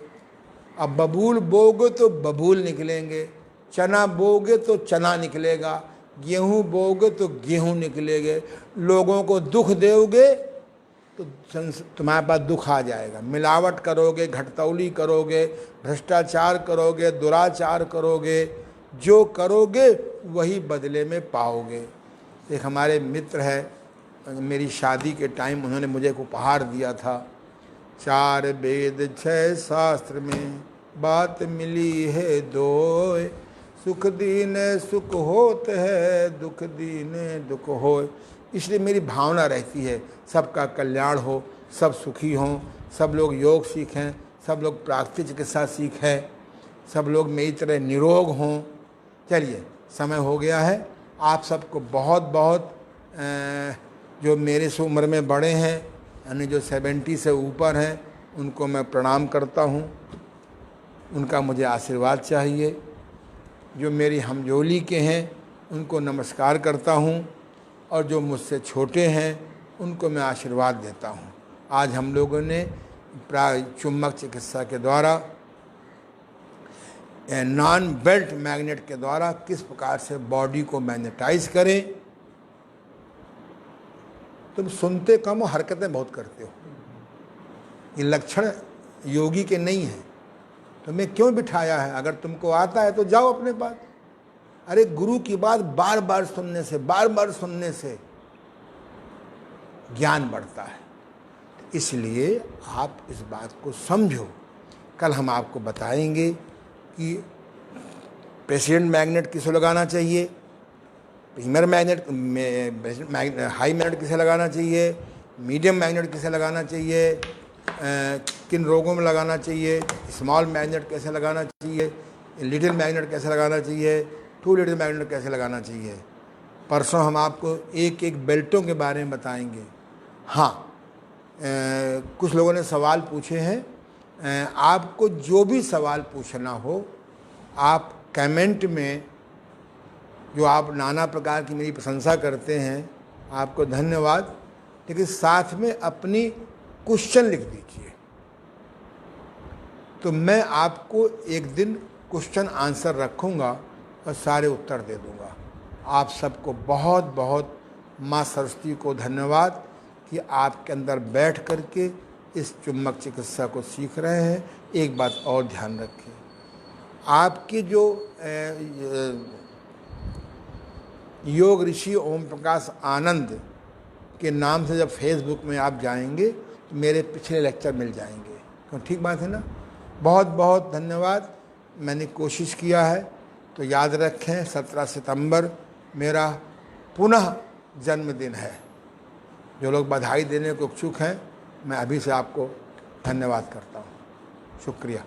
अब बबूल बोगे तो बबूल निकलेंगे, चना बोगे तो चना निकलेगा, गेहूँ बोगे तो गेहूँ निकलेंगे। लोगों को दुख दोगे तो तुम्हारे पास दुख आ जाएगा। मिलावट करोगे, घटतौली करोगे, भ्रष्टाचार करोगे, दुराचार करोगे, जो करोगे वही बदले में पाओगे। एक हमारे मित्र है, मेरी शादी के टाइम उन्होंने मुझे एक उपहार दिया था। 4 वेद 6 शास्त्र में बात मिली है 2, सुख दीन सुख होत है, दुख दीन दुख होय। इसलिए मेरी भावना रहती है सबका कल्याण हो, सब सुखी हों, सब लोग योग सीखें, सब लोग प्राकृतिक चिकित्सा सीखें, सब लोग मेरी तरह निरोग हों। चलिए, समय हो गया है। आप सबको बहुत बहुत, जो मेरे से उम्र में बड़े हैं, यानी जो 70 से ऊपर हैं, उनको मैं प्रणाम करता हूँ। उनका मुझे आशीर्वाद चाहिए। जो मेरी हमजोली के हैं उनको नमस्कार करता हूँ, और जो मुझसे छोटे हैं उनको मैं आशीर्वाद देता हूँ। आज हम लोगों ने चुंबक चिकित्सा के द्वारा, नॉन बेल्ट मैग्नेट के द्वारा किस प्रकार से बॉडी को मैग्नेटाइज करें। तुम सुनते कम हो, हरकतें बहुत करते हो। ये लक्षण योगी के नहीं है। तुम्हें क्यों बिठाया है? अगर तुमको आता है तो जाओ अपने पास। अरे गुरु की बात बार बार सुनने से ज्ञान बढ़ता है। इसलिए आप इस बात को समझो। कल हम आपको बताएंगे कि प्रेसिडेंट मैग्नेट किसे लगाना चाहिए, प्रीमियर मैग्नेट, हाई मैग्नेट किसे लगाना चाहिए, मीडियम मैग्नेट किसे लगाना चाहिए, किन रोगों में लगाना चाहिए, स्मॉल मैग्नेट कैसे लगाना चाहिए, लिटिल मैग्नेट कैसे लगाना चाहिए, 2 लिटिल मैग्नेट कैसे लगाना चाहिए। परसों हम आपको एक एक बेल्टों के बारे में बताएंगे। हाँ, कुछ लोगों ने सवाल पूछे हैं। आपको जो भी सवाल पूछना हो, आप कमेंट में, जो आप नाना प्रकार की मेरी प्रशंसा करते हैं, आपको धन्यवाद। लेकिन साथ में अपनी क्वेश्चन लिख दीजिए, तो मैं आपको एक दिन क्वेश्चन आंसर रखूँगा और सारे उत्तर दे दूँगा। आप सबको बहुत बहुत माँ सरस्वती को धन्यवाद कि आपके अंदर बैठ करके इस चुंबक चिकित्सा को सीख रहे हैं। एक बात और ध्यान रखें, आपके जो योग ऋषि ओम प्रकाश आनंद के नाम से जब फेसबुक में आप जाएंगे तो मेरे पिछले लेक्चर मिल जाएंगे। तो ठीक बात है ना? बहुत बहुत धन्यवाद। मैंने कोशिश किया है। तो याद रखें, 17 सितंबर मेरा पुनः जन्मदिन है। जो लोग बधाई देने को इच्छुक हैं, मैं अभी से आपको धन्यवाद करता हूँ। शुक्रिया।